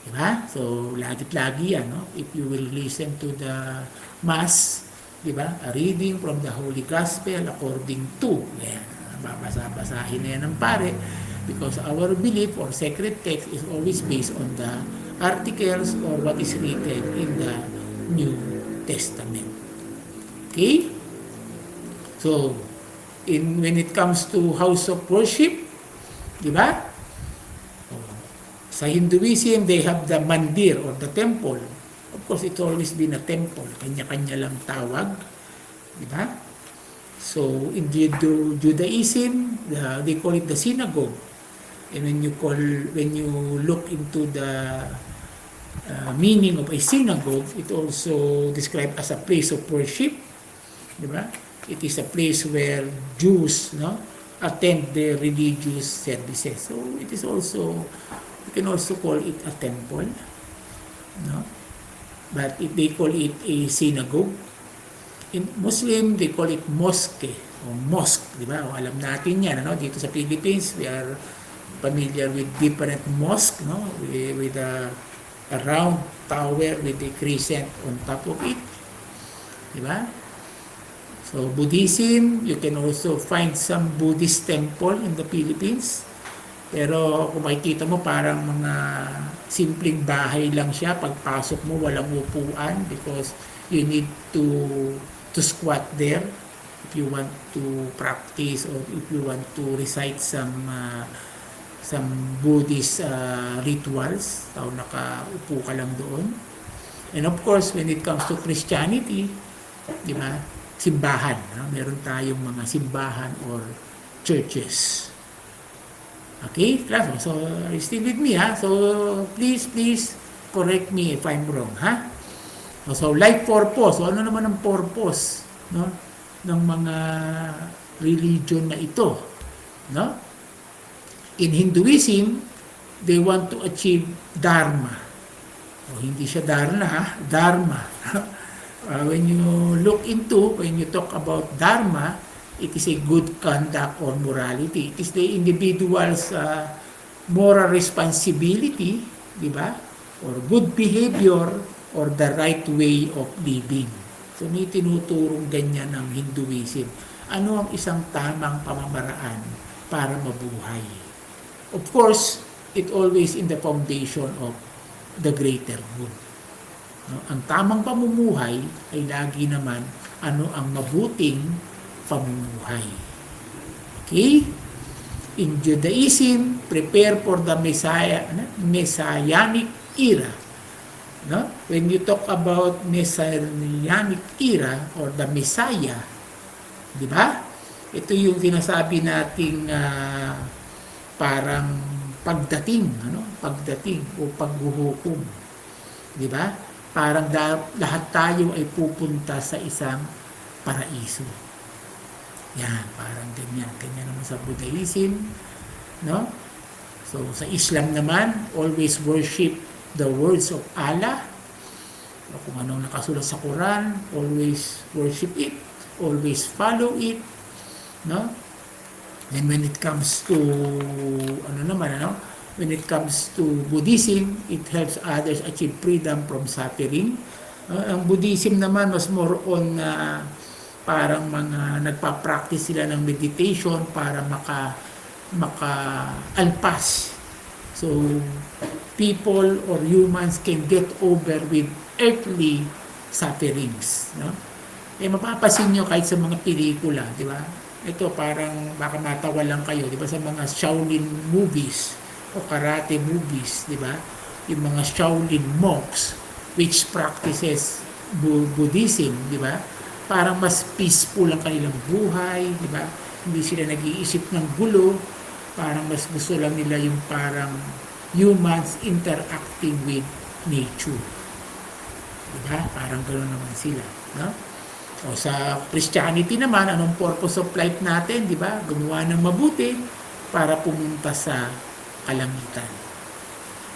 Diba? So, lagi-lagi yan, no? If you will listen to the Mass, diba? A reading from the Holy Gospel according to, yan, babasa-basahin na yan ng pare, because our belief or sacred text is always based on the articles or what is written in the New Testament. Okay? So, when it comes to house of worship, diba? Sa Hinduism, they have the mandir or the temple. Of course, it's always been a temple. Kanya-kanya lang tawag. Diba? So, in Judaism, they call it the synagogue. And when you look into the meaning of a synagogue, it also described as a place of worship. Diba? It is a place where Jews, no, attend their religious services. So, it is also, you can also call it a temple, no? But if they call it a synagogue, in Muslim, they call it mosque o mosque, di ba? O, alam natin yan, ano? Dito sa Philippines, we are familiar with different mosque, no? With a round tower with a crescent on top of it, di ba? So, Buddhism, you can also find some Buddhist temple in the Philippines. Pero kung makikita mo, parang mga simpleng bahay lang siya. Pagpasok mo, walang upuan because you need to squat there if you want to practice or if you want to recite some Buddhist rituals. Nakaupo ka lang doon. And of course, when it comes to Christianity, di ba, simbahan. No? Meron tayong mga simbahan or churches. Okay, class. So, are you still with me, ha? So, please correct me if I'm wrong, ha? So, life purpose. So, ano naman ang purpose, no, ng mga religion na ito, no? In Hinduism, they want to achieve Dharma. O, hindi siya Dharma, ha? Dharma. When you talk about Dharma, it is a good conduct or morality. It is the individual's moral responsibility, di ba? Or good behavior or the right way of living. So, may tinuturong ganyan ng Hinduism. Ano ang isang tamang pamamaraan para mabuhay? Of course, it always in the foundation of the greater good. No? Ang tamang pamumuhay ay lagi naman ano ang mabuting pamumuhay. Okay? In Judaism, prepare for the messianic era. No? When you talk about Messianic era or the Messiah, di ba? Ito yung sinasabi nating parang pagdating, pagdating o paghuhukom. Di ba? Parang lahat tayo ay pupunta sa isang paraiso. Yan, parang ganyan. Ganyan naman sa Buddhism, no? So, sa Islam naman, always worship the words of Allah. O kung anong nakasulat sa Quran, always worship it, always follow it, no? And when it comes to when it comes to Buddhism, it helps others achieve freedom from suffering. Ang Buddhism naman was more on parang mga nagpa-practice sila ng meditation para maka-alpas. So, people or humans can get over with earthly sufferings. No? Mapapasin nyo kahit sa mga pelikula, di ba? Ito parang baka matawa lang kayo, di ba? Sa mga Shaolin movies o karate movies, di ba? Yung mga Shaolin monks which practices Buddhism, di ba? Parang mas peaceful ang kanilang buhay, di ba? Hindi sila nag-iisip ng gulo, parang mas gusto lang nila yung parang humans interacting with nature. Diba? Parang gano'n naman sila. No? O sa Christianity naman, anong purpose of life natin? Diba? Gumawa ng mabuti para pumunta sa kalangitan.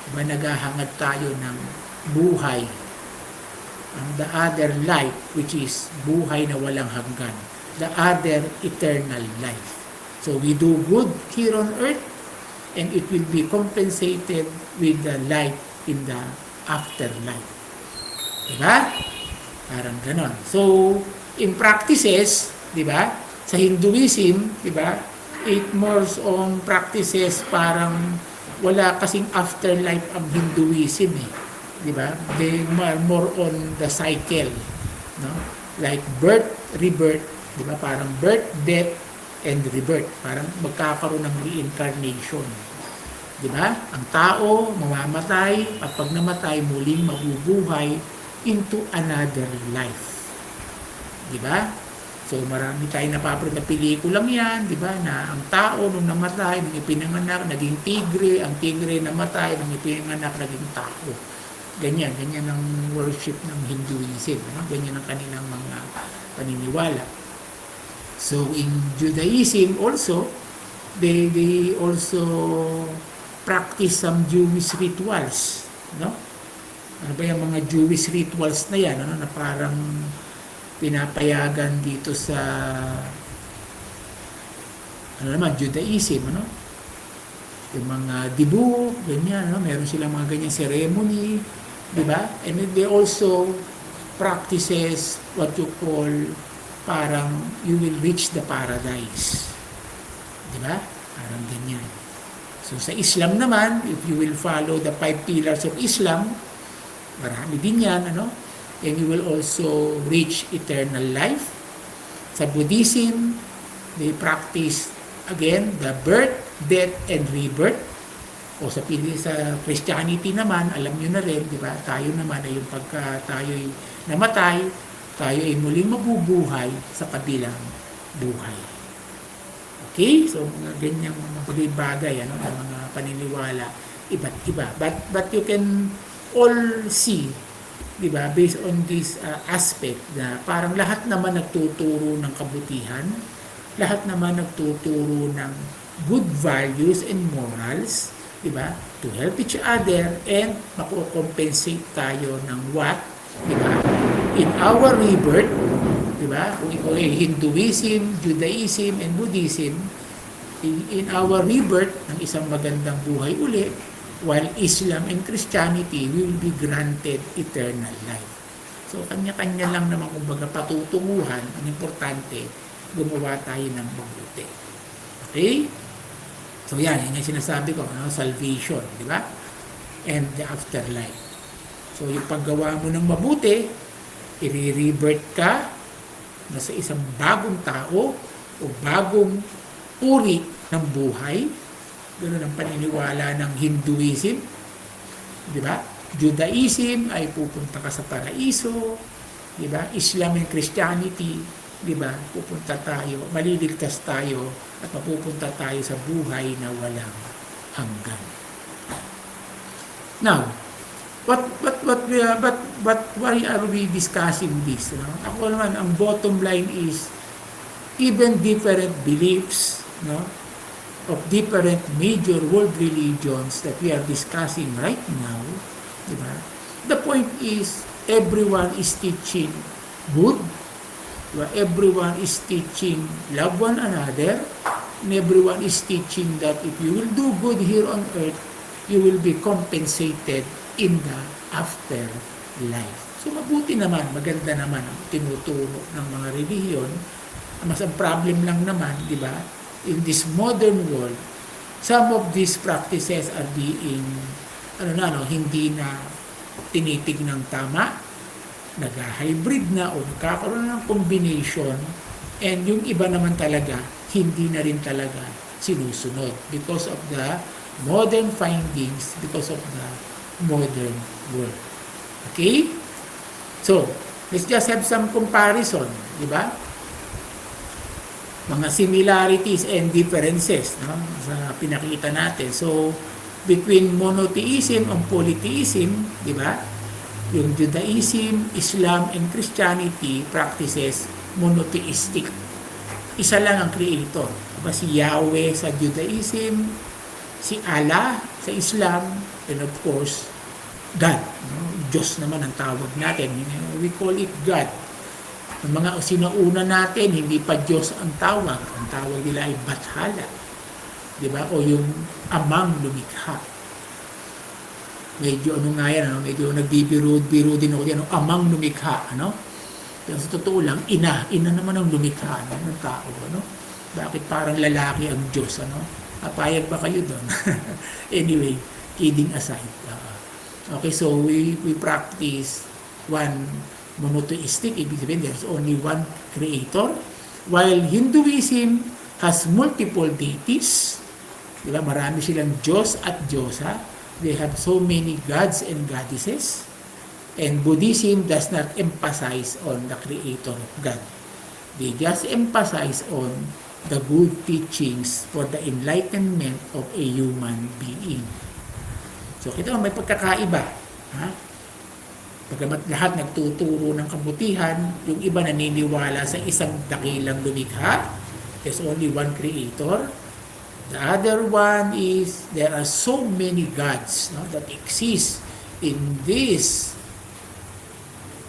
Diba? Naghahangad tayo ng buhay. The other life, which is buhay na walang hanggan. The other eternal life. So we do good here on earth and it will be compensated with the life in the afterlife. Diba? Parang ganon. So, in practices, diba? Sa Hinduism, diba? It more on practices parang wala kasing afterlife ang Hinduism eh. Diba? They more on the cycle. No? Like birth, rebirth, diba? Parang birth, death, and rebirth. Parang magkakaroon ng reincarnation. Diba? Ang tao, mamamatay, at pag namatay, muling mabubuhay into another life. Diba? So, marami tayong napapanood na pelikulang yan, diba? Na ang tao, nung namatay, nung ipinanganak, naging tigre, ang tigre namatay, nung ipinanganak, naging tao. Ganyan ang worship ng Hinduism. Ganyan ang kanilang mga paniniwala. So in Judaism also, they also practice some Jewish rituals, no? Ano ba yung mga Jewish rituals na yan, na parang pinapayagan dito sa Judaism, yung mga dibu, ganyan, meron silang mga ganyan ceremony, di ba? And they also practices what you call parang you will reach the paradise. Di ba? Parang ganyan. So sa Islam naman, if you will follow the 5 pillars of Islam, marami din yan, and you will also reach eternal life. Sa Buddhism, they practice again the birth, death, and rebirth. O sa Christianity naman, alam nyo na rin, di ba? Tayo naman ay yung pagka tayo'y namatay, tayo ay muling mabubuhay sa kabilang buhay. Okay? So, mga ganyang mga bagay, na mga paniniwala, iba't iba. But you can all see, di ba, based on this aspect, na parang lahat naman nagtuturo ng kabutihan, lahat naman nagtuturo ng good values and morals, di ba, to help each other and mako-compensate tayo ng what, di ba, in our rebirth, di ba, kung ikaw ay Hinduism, Judaism, and Buddhism, in our rebirth, ng isang magandang buhay uli, while Islam and Christianity will be granted eternal life. So, kanya-kanya lang naman kumbaga patutunguhan, ang importante, gumawa tayo ng mabuti. Okay? So yan yung sinasabi ko, salvation, di ba? And the afterlife. So yung paggawa mo ng mabuti, i-rebirth ka na sa isang bagong tao o bagong uri ng buhay. Ganun ang paniniwala ng Hinduism, di ba? Judaism ay pupunta ka sa paraiso, di ba? Islam and Christianity, di ba? Pupunta tayo, maliligtas tayo at mapupunta tayo sa buhay na walang hanggan. Now, but why are we discussing this? No? Ako naman, ang bottom line is even different beliefs, no, of different major world religions that we are discussing right now, diba? The point is everyone is teaching good, diba? Everyone is teaching love one another, and everyone is teaching that if you will do good here on earth, you will be compensated in the afterlife. So mabuti naman, maganda naman ang tinuturo ng mga relihiyon. Mas ang problem lang naman, di ba, in this modern world, some of these practices are being, hindi na tinitig ng tama, nag-hybrid na o nagkakaroon ng combination, and yung iba naman talaga, hindi na rin talaga sinusunod because of the modern findings, because of the modern world. Okay? So, let's just have some comparison, di ba? Mga similarities and differences, no, sa pinakita natin. So, between monotheism and polytheism, di ba? Yung Judaism, Islam, and Christianity practices monotheistic. Isa lang ang creator. Diba? Si Yahweh sa Judaism, si Allah sa Islam, and of course, God. No? Diyos naman ang tawag natin. We call it God. Ang mga sinauna natin, hindi pa Diyos ang tawag. Ang tawag nila ay Bathala. Diba? O yung amang lumikha. Medyo nga yan, medyo nagbibiro din ako yan, amang lumikha. Pero sa totoo lang, ina naman ang lumikha ng tao. Bakit parang lalaki ang Diyos? Papayag ba kayo doon? Anyway, kidding aside. Okay, so we practice one monotheistic, ibig sabihin there's only one creator, while Hinduism has multiple deities, diba? Marami silang Diyos at Diyosa, they have so many gods and goddesses, and Buddhism does not emphasize on the creator of God. They just emphasize on the good teachings for the enlightenment of a human being. So, kita may pagkakaiba. Pagkamat lahat nagtuturo ng kabutihan, yung iba naniniwala sa isang dakilang lumikha. There's only one creator. The other one is, there are so many gods that exist in this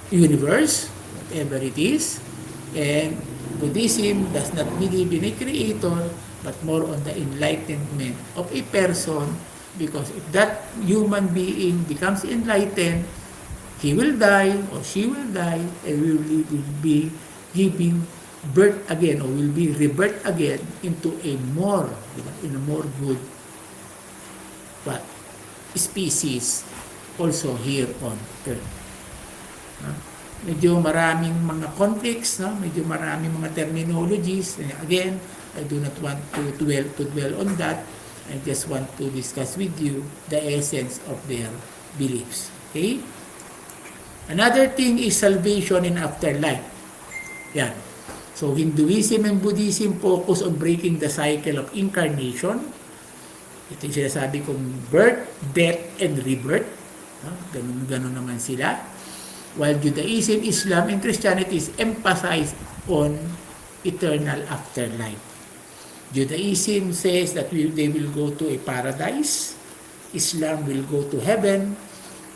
universe, whatever it is. And Buddhism does not believe in a creator, but more on the enlightenment of a person. Because if that human being becomes enlightened, he will die or she will die and will be giving birth again or will be rebirth again into a more good species also here on earth. Medyo maraming mga conflicts, medyo maraming mga terminologies. Again, I do not want to dwell on that. I just want to discuss with you the essence of their beliefs. Okay? Another thing is salvation in afterlife. Yan. So, Hinduism and Buddhism focus on breaking the cycle of incarnation. Ito yung sinasabi kong birth, death, and rebirth. Ganun naman sila. While Judaism, Islam, and Christianity is emphasized on eternal afterlife. Judaism says that they will go to a paradise. Islam will go to heaven.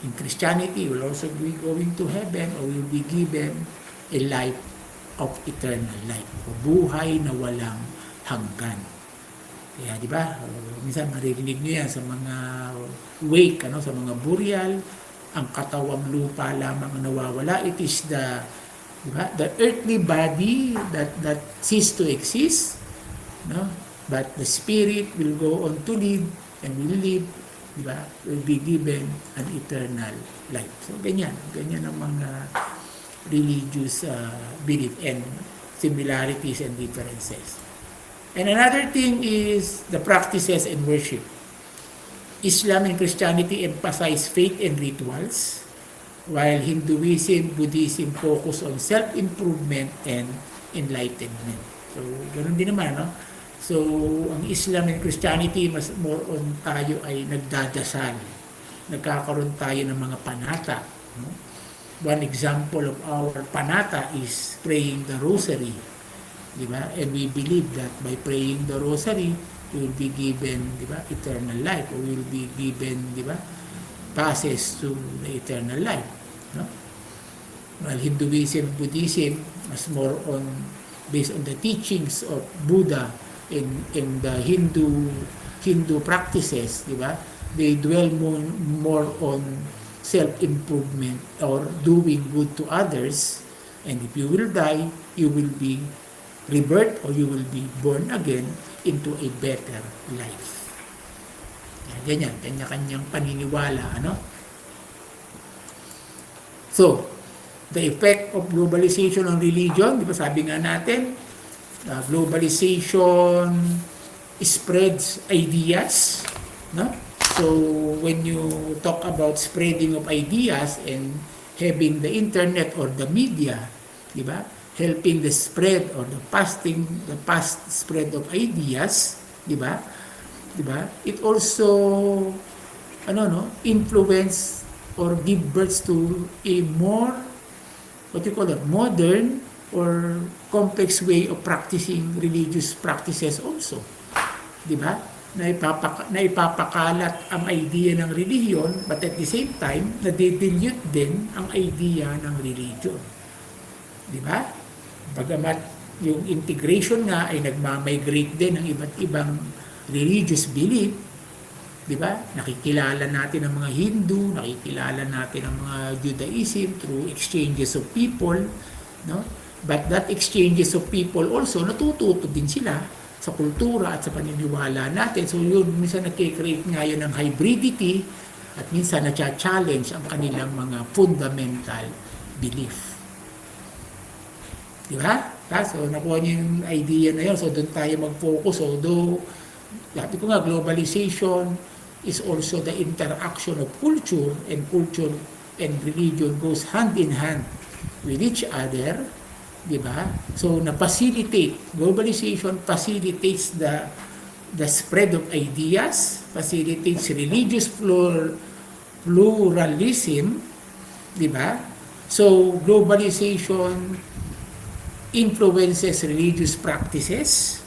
In Christianity, will also be going to heaven or will be given a life of eternal life. O buhay na walang hanggan. Kaya, di ba? Minsan maririnig nyo yan sa mga wake, sa mga burial. Ang katawang lupa lamang nawawala. It is the earthly body that cease to exist. But the spirit will go on to live and will live, diba? Will be given an eternal life. So ganyan ang mga religious belief and similarities and differences. And another thing is the practices and worship. Islam and Christianity emphasize faith and rituals, while Hinduism, Buddhism focus on self-improvement and enlightenment. So, ganun din naman, no? So, ang Islam and Christianity, mas more on tayo ay nagdadasal. Nagkakaroon tayo ng mga panata. No? One example of our panata is praying the rosary. Diba? And we believe that by praying the rosary, we will be given, diba, eternal life, or we will be given, diba, passes to the eternal life. No? While Hinduism, Buddhism, mas more on based on the teachings of Buddha in the Hindu practices, diba? They dwell more on self-improvement or doing good to others, and if you will die, you will be rebirth or you will be born again into a better life. Ganyan, kanya-kanyang paniniwala, ano? So, the effect of globalization on religion, di ba sabi nga natin, globalization spreads ideas, no? So, when you talk about spreading of ideas and having the internet or the media, di ba, helping the spread or the fast spread of ideas, di ba? Di ba? It also influence or give birth to a more modern or complex way of practicing religious practices also. Di ba? Na ipapakalat ang idea ng religion, but at the same time, nadidilute din ang idea ng religion. Di ba? Bagamat yung integration nga ay nagmamigrate din ng iba't ibang religious belief, di ba? Nakikilala natin ang mga Hindu, nakikilala natin ang mga Judaism through exchanges of people, no? But that exchanges of people also natututo din sila sa kultura at sa paniniwala natin. So yun, minsan nagkikreate nga yun ng hybridity at minsan na-challenge ang kanilang mga fundamental belief. Di ba? So nakuha niyo yung idea na yun. So doon tayo mag-focus. Although, sabi ko nga, globalization is also the interaction of culture and religion goes hand in hand with each other. Diba? So na-facilitate, globalization facilitates the spread of ideas, facilitates religious pluralism, diba? So globalization influences religious practices,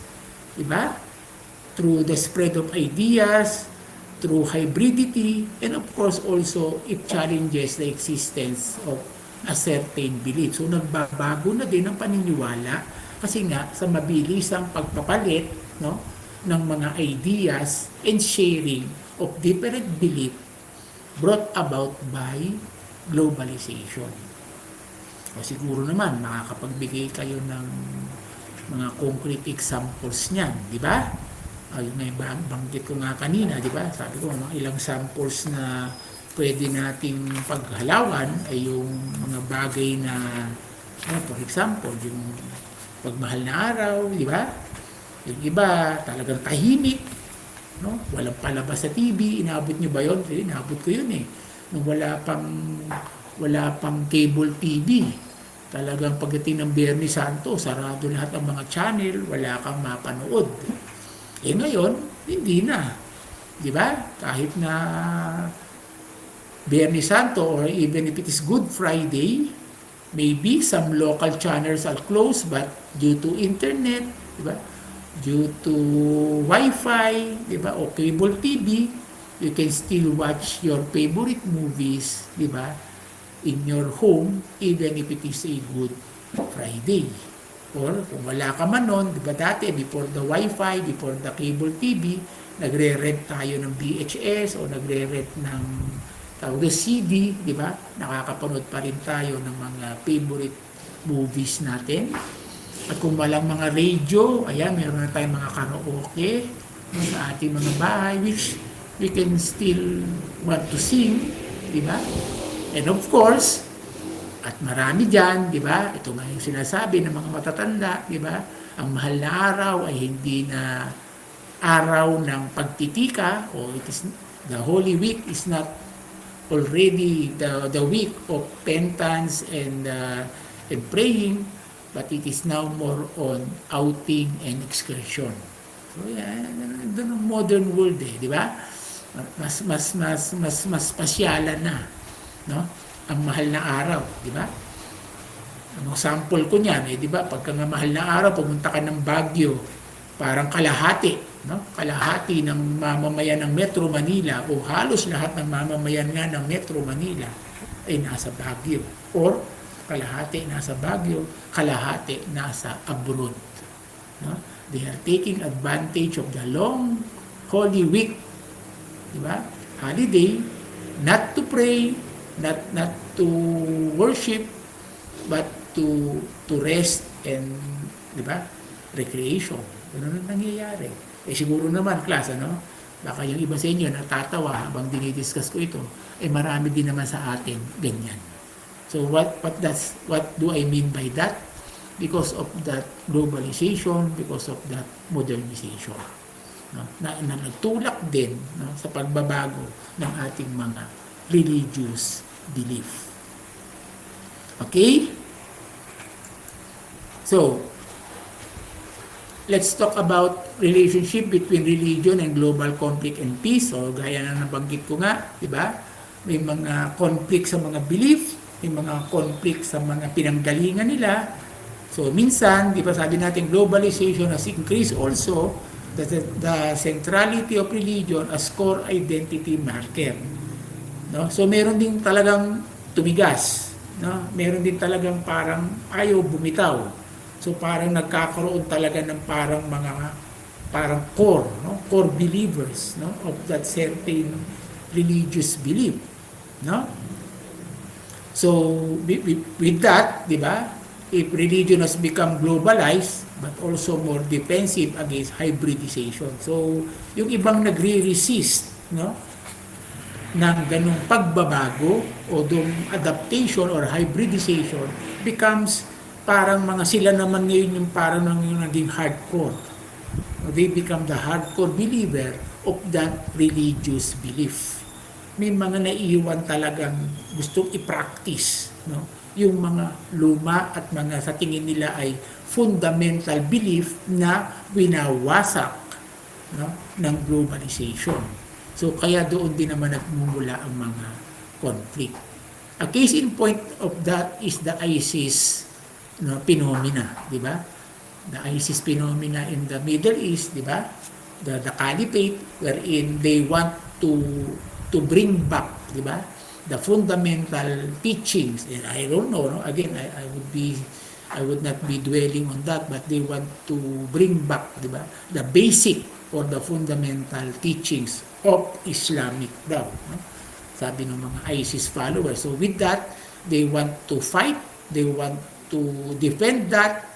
diba? Through the spread of ideas, through hybridity, and of course also it challenges the existence of a certain belief. So nagbabago na din ang paniniwala kasi nga sa mabilisang pagpapalit, no, ng mga ideas and sharing of different belief brought about by globalization. O siguro naman makakapagbigay kayo ng mga concrete examples niyan, di ba? Yung banggit ko nga kanina, di ba? Sabi ko mga ilang samples na pwede nating paghalawan ay yung mga bagay na, for example, yung pagmahal na araw, di ba? Yung iba, talagang tahimik, no? Walang palabas sa TV, inabot nyo ba yun? Inabot ko yun eh. Nung wala pang cable TV, talagang pagdating ng Biyernes Santo, sarado lahat ang mga channel, wala kang mapanood. Eh ngayon, hindi na. Di ba? Kahit na Biyernes Santo or even if it is Good Friday, maybe some local channels are closed, but due to internet, diba? Due to Wi-Fi, diba? O cable TV, you can still watch your favorite movies, diba? In your home, even if it is a Good Friday. Or kung wala ka man nun, diba dati, before the Wi-Fi, before the cable TV, nagre-rent tayo ng VHS o nagre-rent ng tawag CD, di ba? Nakakapanood pa rin tayo ng mga favorite movies natin. At kung walang mga radio, ayan, meron na tayong mga karaoke sa ating mga bahay, which we can still want to sing, di ba? And of course, at marami dyan, di ba? Ito nga yung sinasabi ng mga matatanda, di ba? Ang mahal na araw ay hindi na araw ng pagtitika o it is The Holy Week is not already the week of penance and praying, but it is now more on outing and excursion. So doon ang modern world di ba? Mas pasyalan na, no? Ang mahal na araw, di ba? Ang sample ko niyan, di ba? Pagka nga mahal na araw, pumunta ka ng Baguio, parang kalahati, no? Kalahati ng mamamayan ng Metro Manila o halos lahat ng mamamayan nga ng Metro Manila ay nasa Baguio. Or kalahati nasa Baguio, kalahati nasa abroad. No? They are taking advantage of the long Holy Week, di ba? Holiday, not to pray, not to worship, but to rest and, di ba? Recreation. Ganun ang nangyayari. Siguro naman, class, baka yung iba sa inyo natatawa habang dinidiscuss ko ito, marami din naman sa atin ganyan. So what do I mean by that? Because of that globalization, because of that modernization, na nagtulak din sa pagbabago ng ating mga religious belief. Okay? So, let's talk about relationship between religion and global conflict and peace. So, gaya na nabanggit ko nga, di ba? May mga conflict sa mga belief, may mga conflict sa mga pinanggalingan nila. So, minsan, di ba sabi natin, globalization has increased also the centrality of religion as core identity marker. No? So, meron din talagang tumigas. No? Meron din talagang parang ayaw bumitaw. So, parang nagkakaroon talaga ng parang core, core believers, of that certain religious belief. No? So, with that, di ba, if religion has become globalized, but also more defensive against hybridization. So, yung ibang nagre-resist, ng ganung pagbabago o dong adaptation or hybridization becomes parang mga sila naman ngayon yung parang naging hardcore. They become the hardcore believer of that religious belief. May mga naiiwan talagang gustong i-practice, yung mga luma at mga sa tingin nila ay fundamental belief na winawasak ng globalization. So kaya doon din naman nagmumula ang mga conflict. A case in point of that is the ISIS phenomena, di ba? The ISIS phenomena in the Middle East, di ba? The caliphate wherein they want to bring back, di ba? The fundamental teachings, and I don't know, again, I would not be dwelling on that, but they want to bring back, di ba? The basic or the fundamental teachings of Islamic daw. Sabi ng mga ISIS followers. So with that, they want to fight, they want to defend that,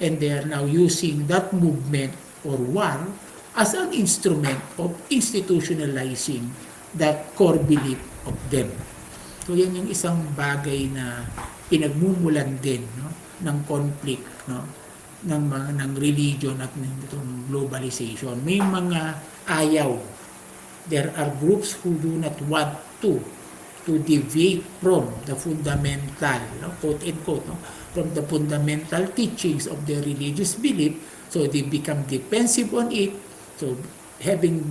and they are now using that movement or war as an instrument of institutionalizing that core belief of them. So yan yung isang bagay na pinagmumulan din ng conflict ng religion at ng globalization. May mga ayaw. There are groups who do not want to deviate from the fundamental, quote unquote, from the fundamental teachings of their religious belief. So they become defensive on it. So having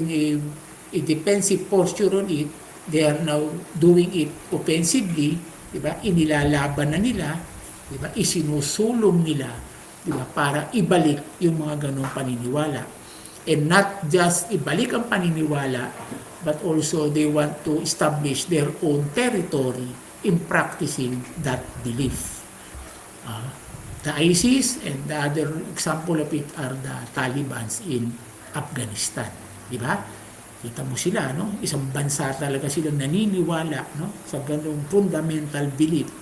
a defensive posture on it, they are now doing it offensively, di ba? Inilalaban na nila, di ba? Isinusulong nila, di ba? Para ibalik yung mga ganong paniniwala. And not just ibalik ang paniniwala, but also they want to establish their own territory in practicing that belief. The ISIS and the other example of it are the Talibans in Afghanistan, di ba? Kita mo sila, isang bansa talaga silang naniniwala sa ganung fundamental belief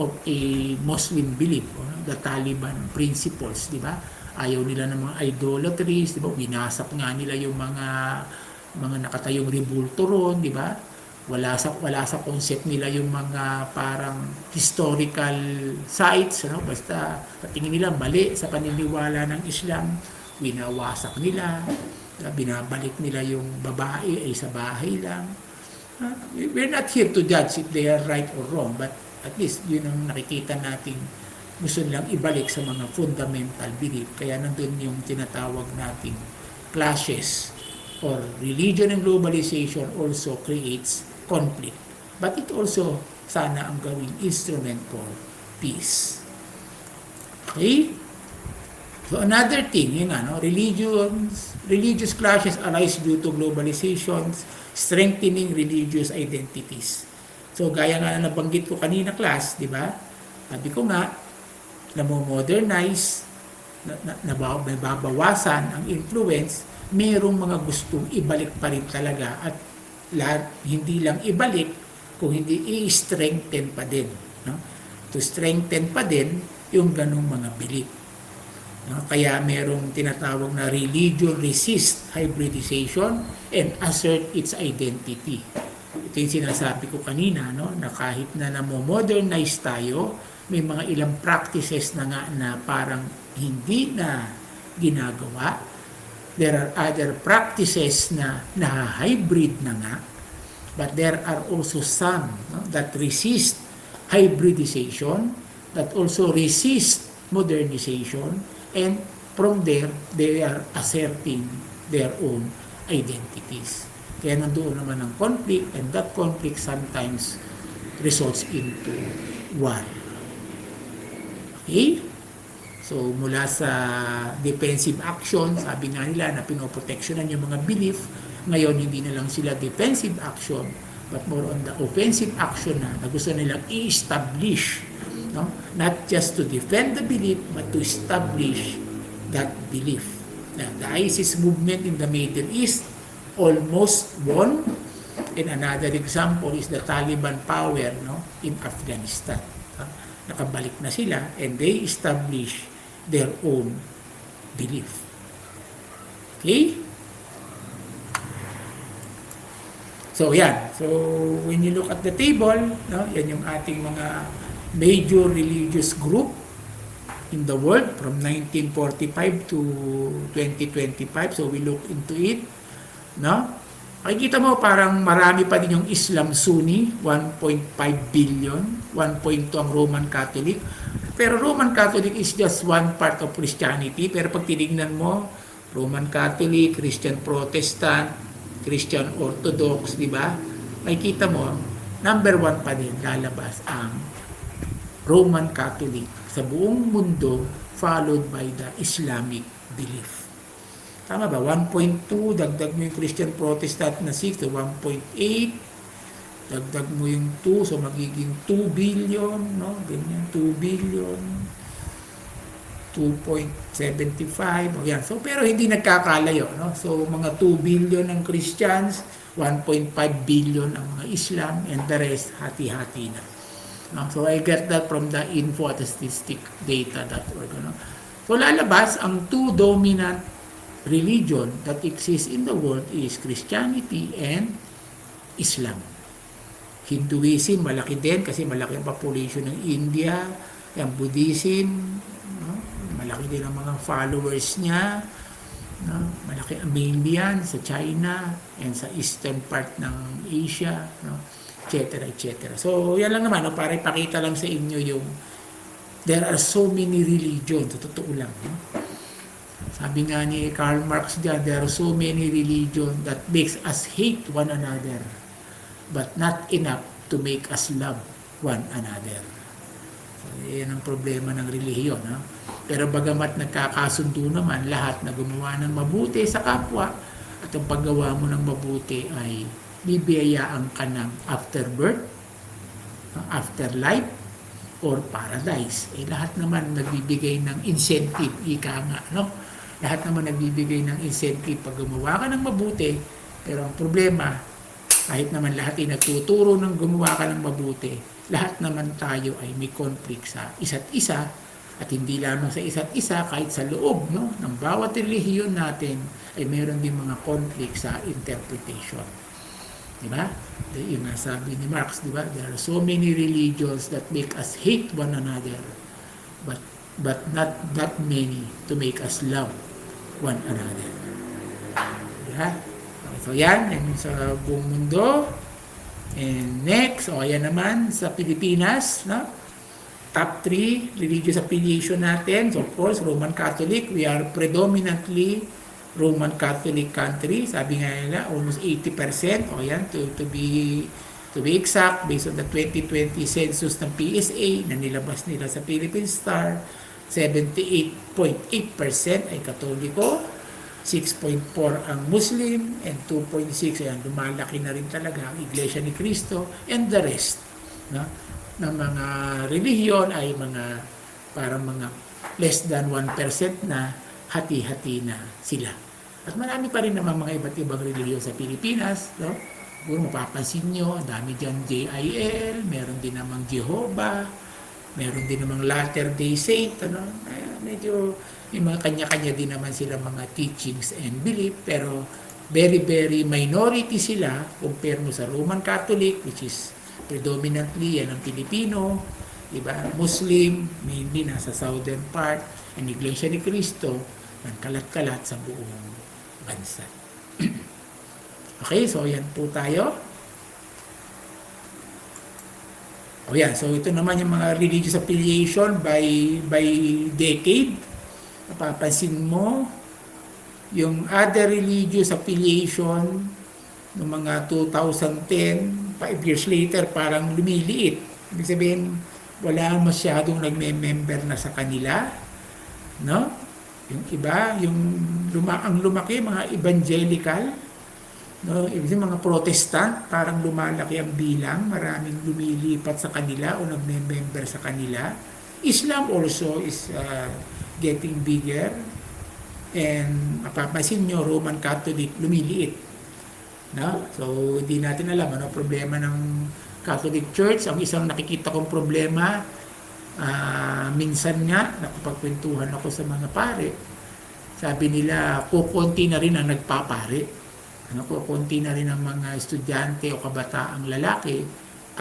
of a Muslim belief, the Taliban principles, di ba? Ayaw nila ng mga idolatries, di ba? Winasak nga nila yung mga nakatayong rebulto ron, di ba? Wala sa concept nila yung mga parang historical sites, basta tingin nila mali sa paniniwala ng Islam, winawasak nila. Binabalik nila yung babae ay sa bahay lang. We're not here to judge if they are right or wrong, but at least yun ang nakikita natin gusto nilang ibalik sa mga fundamental belief. Kaya nandun yung tinatawag nating clashes or religion and globalization also creates conflict. But it also sana ang gawing instrument for peace. Okay? So another thing, yun nga, no? Religious clashes arise due to globalization, strengthening religious identities. So gaya nga na nabanggit ko kanina class, di ba? Sabi ko nga, modernize, nababawasan ang influence, mayroong mga gustong ibalik pa rin talaga at hindi lang ibalik, kung hindi i-strengthen pa din. No? To strengthen pa din yung ganong mga belief. No? Kaya merong tinatawag na religion resist hybridization and assert its identity. Ito yung sinasabi ko kanina, no? Na kahit na modernize tayo, may mga ilang practices na nga na parang hindi na ginagawa. There are other practices na hybrid na nga, but there are also some, no, that resist hybridization, that also resist modernization, and from there, they are asserting their own identities. Kaya nandoon naman ang conflict, and that conflict sometimes results into war. Okay? So, mula sa defensive action, sabi nga nila na pinoproteksyonan yung mga belief, ngayon hindi na lang sila defensive action, but more on the offensive action na gusto nilang i-establish, no? Not just to defend the belief, but to establish that belief. Now, the ISIS movement in the Middle East almost won, and another example is the Taliban power, no, in Afghanistan. Nakabalik na sila and they establish their own belief. Okay? So, yan. So, when you look at the table, no, yan yung ating mga major religious group in the world from 1945 to 2025. So, we look into it. No? Makikita mo parang marami pa din yung Islam Sunni, 1.5 billion, 1.2 ang Roman Catholic. Pero Roman Catholic is just one part of Christianity. Pero pag tinignan mo, Roman Catholic, Christian Protestant, Christian Orthodox, di ba? Makikita mo, number one pa din lalabas ang Roman Catholic sa buong mundo, followed by the Islamic belief. Tama ba? 1.2, dagdag mo yung Christian Protestant na 6, so 1.8, dagdag mo yung 2, so magiging 2 billion, no? Ganyan, 2 billion, 2.75, o yan. So, pero hindi nagkakalayo, no? So, mga 2 billion ang Christians, 1.5 billion ang mga Islam, and the rest, hati-hati na. No? So, I get that from the infostatisticdata.org. No? So, lalabas ang two dominant religion that exists in the world is Christianity and Islam. Hinduism, malaki din kasi malaki ang population ng India. Yung Buddhism, no? Malaki din ang mga followers niya. No? Malaki ang mainland sa China and sa eastern part ng Asia, no? Etc. etc. So, yan lang naman, no? Para ipakita lang sa inyo yung there are so many religions, totoo lang. No? Sabi nga ni Karl Marx dyan, there are so many religions that makes us hate one another, but not enough to make us love one another. So, yan ang problema ng relihiyon. Ha? Pero bagamat nagkakasundo naman, lahat na gumawa ng mabuti sa kapwa, at ang paggawa mo ng mabuti ay bibiyayaan ka ng afterbirth, afterlife, or paradise. Lahat naman nagbibigay ng incentive, ika nga, no? Lahat naman nagbibigay ng incentive pag gumawa ka ng mabuti, pero ang problema, kahit naman lahat ay nagtuturo ng gumawa ka ng mabuti, lahat naman tayo ay may conflict sa isa't isa, at hindi lamang sa isa't isa, kahit sa loob, no, ng bawat relihiyon natin ay mayroon din mga conflict sa interpretation. Diba? Yung nasabi ni Marx, diba? There are so many religions that make us hate one another, but not that many to make us love one another. Diba? So yan sa buong mundo. And next, ayan naman sa Pilipinas, no? Top 3 religious affiliation natin. So of course, Roman Catholic. We are predominantly Roman Catholic country. Sabi nga nila, almost 80%. O yan, to be exact, based on the 2020 census ng PSA na nilabas nila sa Philippine Star, 78.8% ay Katoliko, 6.4 ang Muslim, and 2.6 ayan, lumalaki na rin talaga ang Iglesia ni Cristo, and the rest, no, ng mga relihiyon ay parang mga less than 1% na hati-hati na sila. At marami pa rin naman mga iba't ibang relihiyon sa Pilipinas, no? Kung mapapansin nyo, ang dami dyan JIL, meron din namang Jehovah, meron din namang Latter-day Saint, ano? Medyo may mga kanya-kanya din naman sila mga teachings and belief, pero very, very minority sila compare mo sa Roman Catholic, which is predominantly yan ang Pilipino, diba? Muslim, mainly nasa southern part, and Iglesia ni Cristo, ang kalat-kalat sa buong bansa. Okay, so yan po tayo. O yan, so ito naman yung mga religious affiliation by decade. Napapansin mo, yung other religious affiliation ng mga 2010, 5 years later, parang lumiliit. Ibig sabihin, wala masyadong nagme-member na sa kanila. No? Yung iba, ang lumaki, mga evangelical, no, yung mga Protestant, parang lumalaki ang bilang, maraming lumilipat sa kanila o nagme-member sa kanila. Islam also is getting bigger, and mapapansin nyo, Roman Catholic lumiliit. No? So, hindi natin alam ano problema ng Catholic Church. Ang isang nakikita kong problema, minsan nga, nakapagkwentuhan ako sa mga pare, sabi nila, kukunti na rin ang nagpapare. Kukunti na rin ang mga estudyante o kabataang lalaki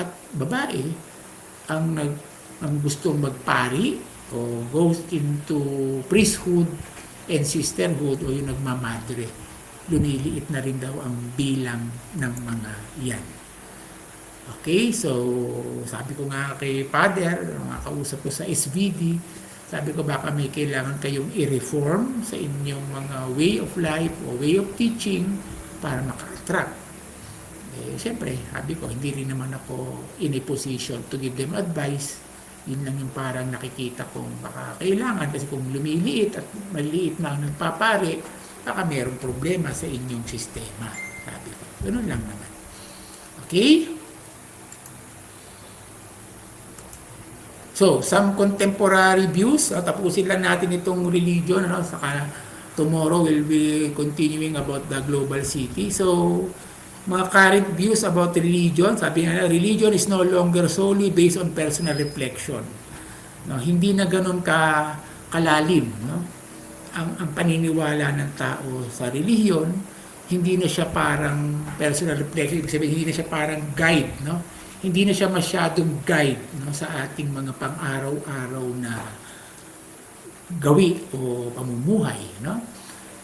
at babae ang gustong magpari o goes into priesthood and sisterhood o yung nagmamadre. Lumiliit na rin daw ang bilang ng mga yan. Okay, so sabi ko nga kay Father, mga kausap ko sa SVD, sabi ko baka may kailangan kayong i-reform sa inyong mga way of life o way of teaching para maka-attract. Siyempre, sabi ko, hindi rin naman ako in a position to give them advice. Yun lang yung parang nakikita kong baka kailangan kasi kung lumiliit at maliit na ang nagpapare, baka mayroong problema sa inyong sistema. Sabi ko, ganun lang naman. Okay? So, some contemporary views. Tapusin lang natin itong religion. Saka tomorrow we'll be continuing about the global city. So, mga current views about religion. Sabi nga, religion is no longer solely based on personal reflection. No, hindi na ganun kalalim. No? Ang paniniwala ng tao sa religion, hindi na siya parang personal reflection. Ibig sabihin, hindi na siya parang guide. No? Hindi na siya masyadong guide, no, sa ating mga pang-araw-araw na gawi o pamumuhay. No?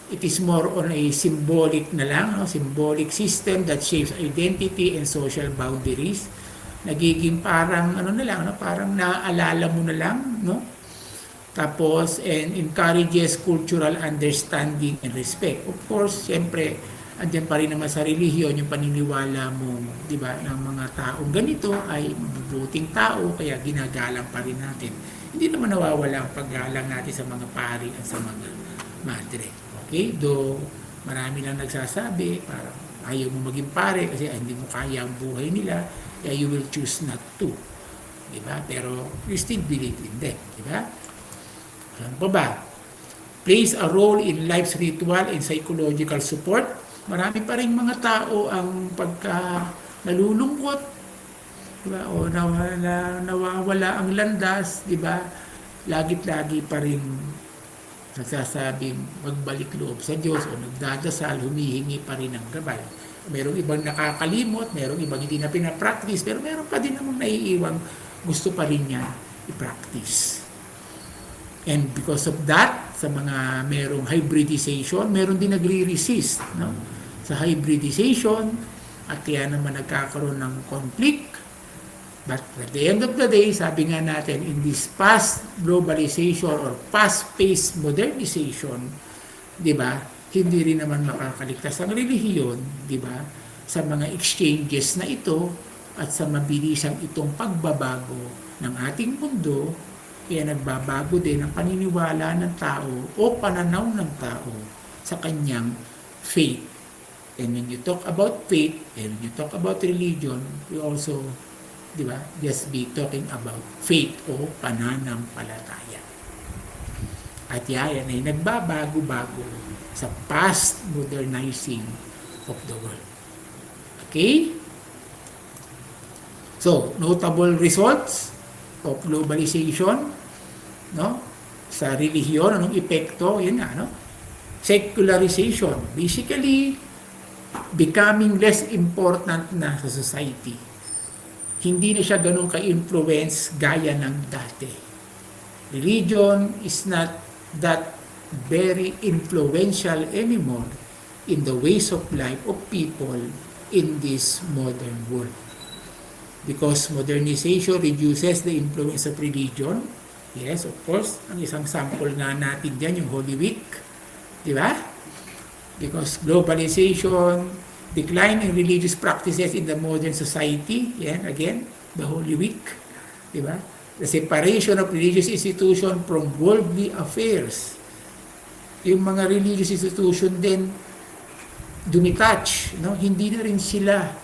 It is more on a symbolic na lang, no? Symbolic system that shapes identity and social boundaries. Nagiging parang ano na lang, no? Parang naaalala mo na lang, no? Tapos, and encourages cultural understanding and respect. Of course, siyempre, andyan pa rin naman sa relihiyon yung paniniwala mo, di ba, ng mga taong ganito ay mabubuting tao, kaya ginagalang pa rin natin. Hindi naman nawawala ang paggalang natin sa mga pari at sa mga madre. Okay? Though marami lang nagsasabi, parang ayaw mo maging pare kasi hindi mo kaya ang buhay nila, kaya you will choose not to. Di ba? Pero you still believe in them. Di ba? Ano pa ba? Plays a role in life's ritual and psychological support. Marami pa rin mga tao ang pagka nalulungkot, diba? O nawawala ang landas, diba? Lagi-lagi pa rin nagsasabing magbalik loob sa Diyos o nagdadasal, humihingi pa rin ng gabay. Merong ibang nakakalimot, merong ibang hindi na pinapractice, pero meron pa din namang naiiwang gusto pa rin niya i-practice. And because of that, sa mga merong hybridization, meron din nagre-resist. No? sa hybridization at kaya naman nagkakaroon ng conflict. But at the end of the day, sabi nga natin, in this fast globalization or fast-paced modernization, di ba, hindi rin naman makakaligtas ang relihiyon, di ba, sa mga exchanges na ito at sa mabilisang itong pagbabago ng ating mundo, kaya nagbabago din ang paniniwala ng tao o pananaw ng tao sa kanyang faith. And when you talk about faith and when you talk about religion, we also, di ba, just be talking about faith o pananampalataya. At yan ay nagbabago-bago sa past modernizing of the world. Okay? So, notable results of globalization, no? Sa relihiyon, anong epekto? Yun nga, no? Secularization. Basically, becoming less important na sa society. Hindi na siya ganun ka-influence gaya ng dati. Religion is not that very influential anymore in the ways of life of people in this modern world. Because modernization reduces the influence of religion. Yes, of course, ang isang sample nga natin dyan, yung Holy Week. Di ba? Because globalization, decline in religious practices in the modern society, yan, again, the Holy Week. Di ba? The separation of religious institution from worldly affairs. Yung mga religious institution din dumitouch, no? Hindi na rin sila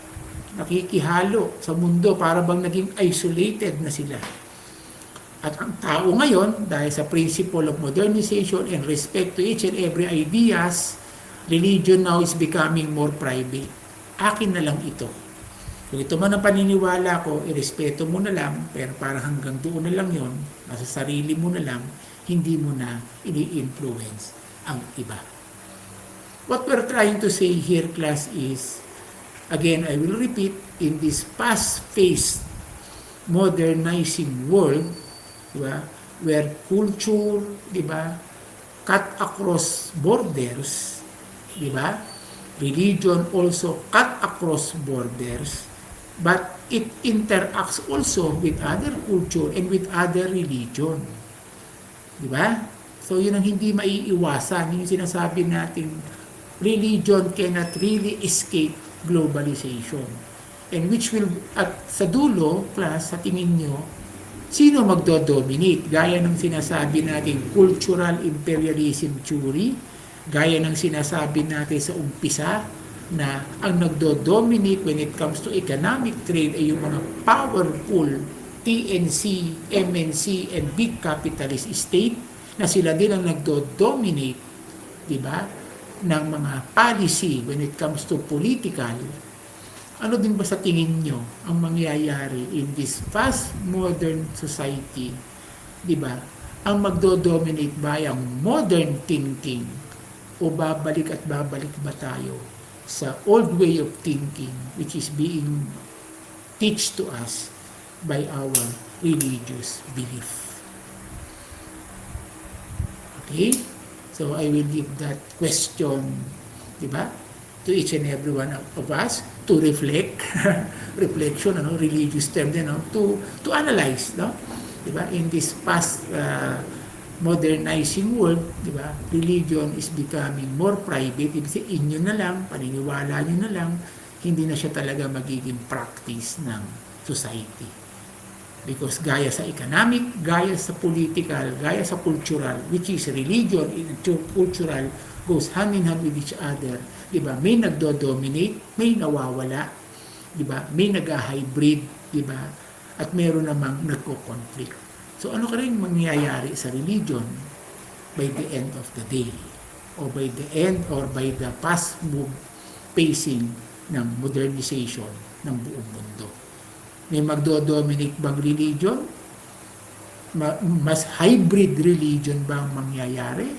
nakikihalo sa mundo, para bang naging isolated na sila. At ang tao ngayon, dahil sa principle of modernization and respect to each and every ideas, religion now is becoming more private. Akin na lang ito. Kung ito man ang paniniwala ko, irespeto mo na lang, pero parang hanggang doon na lang yon, nasa sarili mo na lang, hindi mo na ini-influence ang iba. What we're trying to say here, class, is, again, I will repeat, in this fast-paced modernizing world, diba, where culture, diba, cut across borders, diba, religion also cut across borders, but it interacts also with other culture and with other religion. Diba? So yun ang hindi maiiwasan, yung sinasabi natin, religion cannot really escape globalization. And which will, at sa dulo, class, sa tingin nyo, sino magdodominate? Gaya ng sinasabi natin, cultural imperialism theory, gaya ng sinasabi natin sa umpisa, na ang nagdo-dominate when it comes to economic trade ay yung mga powerful TNC, MNC, and big capitalist state, na sila din ang nagdo-dominate, di ba, ng mga policy when it comes to political. Ano din ba sa tingin nyo ang mangyayari in this fast modern society? Di ba? Ang magdo-dominate ba ang modern thinking, o babalik at babalik ba tayo sa old way of thinking which is being teach to us by our religious belief? Okay? So I will give that question, di ba, to each and every one of us to reflect, reflection, ano, religious term din, no? To analyze, no? Di ba, in this past modernizing world, di ba, religion is becoming more private. Ibig sabihin, inyo na lang, paniniwala nyo na lang, hindi na siya talaga magiging practice ng society. Because gaya sa economic, gaya sa political, gaya sa cultural, which is religion and cultural goes hand in hand with each other. Di ba? May nagdo-dominate, may nawawala, di ba? May nag-hybrid, di ba? At meron namang nagko-conflict. So ano ka rin mangyayari sa religion by the end of the day, or by the end, or by the fast move pacing ng modernization ng buong mundo? May magdo-dominate bang religion? Mas hybrid religion ba ang mangyayari?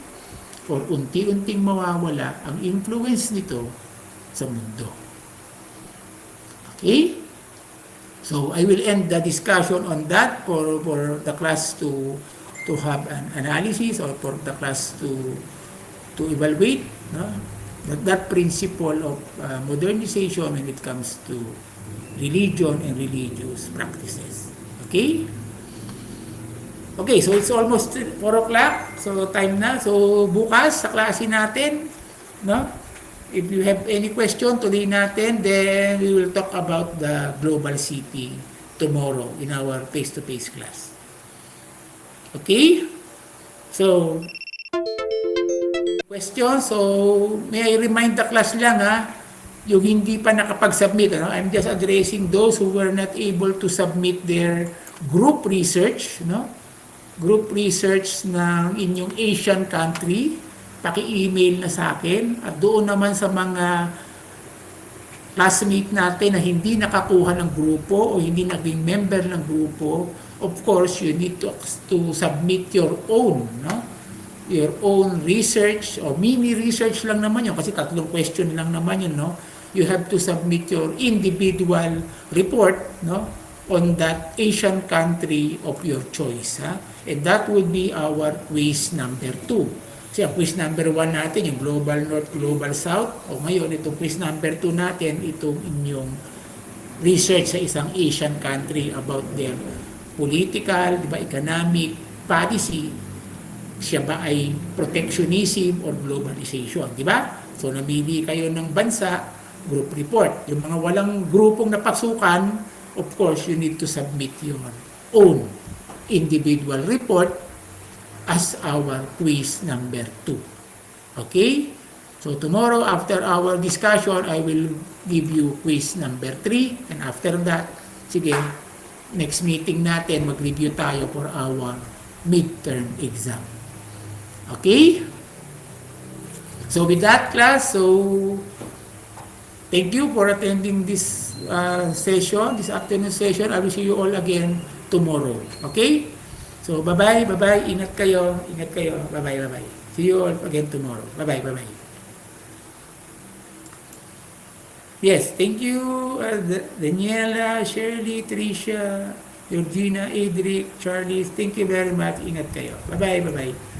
Or unti-unting mawawala ang influence nito sa mundo? Okay? So I will end the discussion on that for the class to have an analysis, or for the class to evaluate, no, that principle of modernization when it comes to religion and religious practices. Okay? Okay, so it's almost 4 o'clock. So time na. So bukas sa klase natin, no? If you have any question today natin, then we will talk about the global city tomorrow in our face-to-face class. Okay? So, question. So, may I remind the class lang yung hindi pa nakapag-submit. I'm just addressing those who were not able to submit their group research, group research ng inyong Asian country, paki-email na sa akin. At doon naman sa mga classmate natin na hindi nakakuha ng grupo o hindi naging member ng grupo, of course, you need to submit your own, your own research o mini research lang naman yun kasi 3 question lang naman yun, You have to submit your individual report, on that Asian country of your choice. And that would be our quiz number 2. Kasi ang quiz number 1 natin, yung Global North, Global South. O ngayon, itong quiz number 2 natin, itong inyong research sa isang Asian country about their political, economic policy. Siya ba ay protectionism or globalization, di ba? So, namili kayo ng bansa, group report. Yung mga walang grupong napasukan, of course, you need to submit your own individual report as our quiz number 2. Okay? So tomorrow, after our discussion, I will give you quiz number 3. And after that, sige, next meeting natin, mag-review tayo for our midterm exam. Okay? So with that, class, thank you for attending this session, this afternoon session. I will see you all again tomorrow. Okay? So, bye-bye, bye-bye. Ingat kayo. Bye-bye, bye-bye. See you all again tomorrow. Bye-bye, bye-bye. Yes, thank you, Daniela, Shirley, Tricia, Georgina, Edric, Charlie. Thank you very much. Ingat kayo. Bye-bye, bye-bye.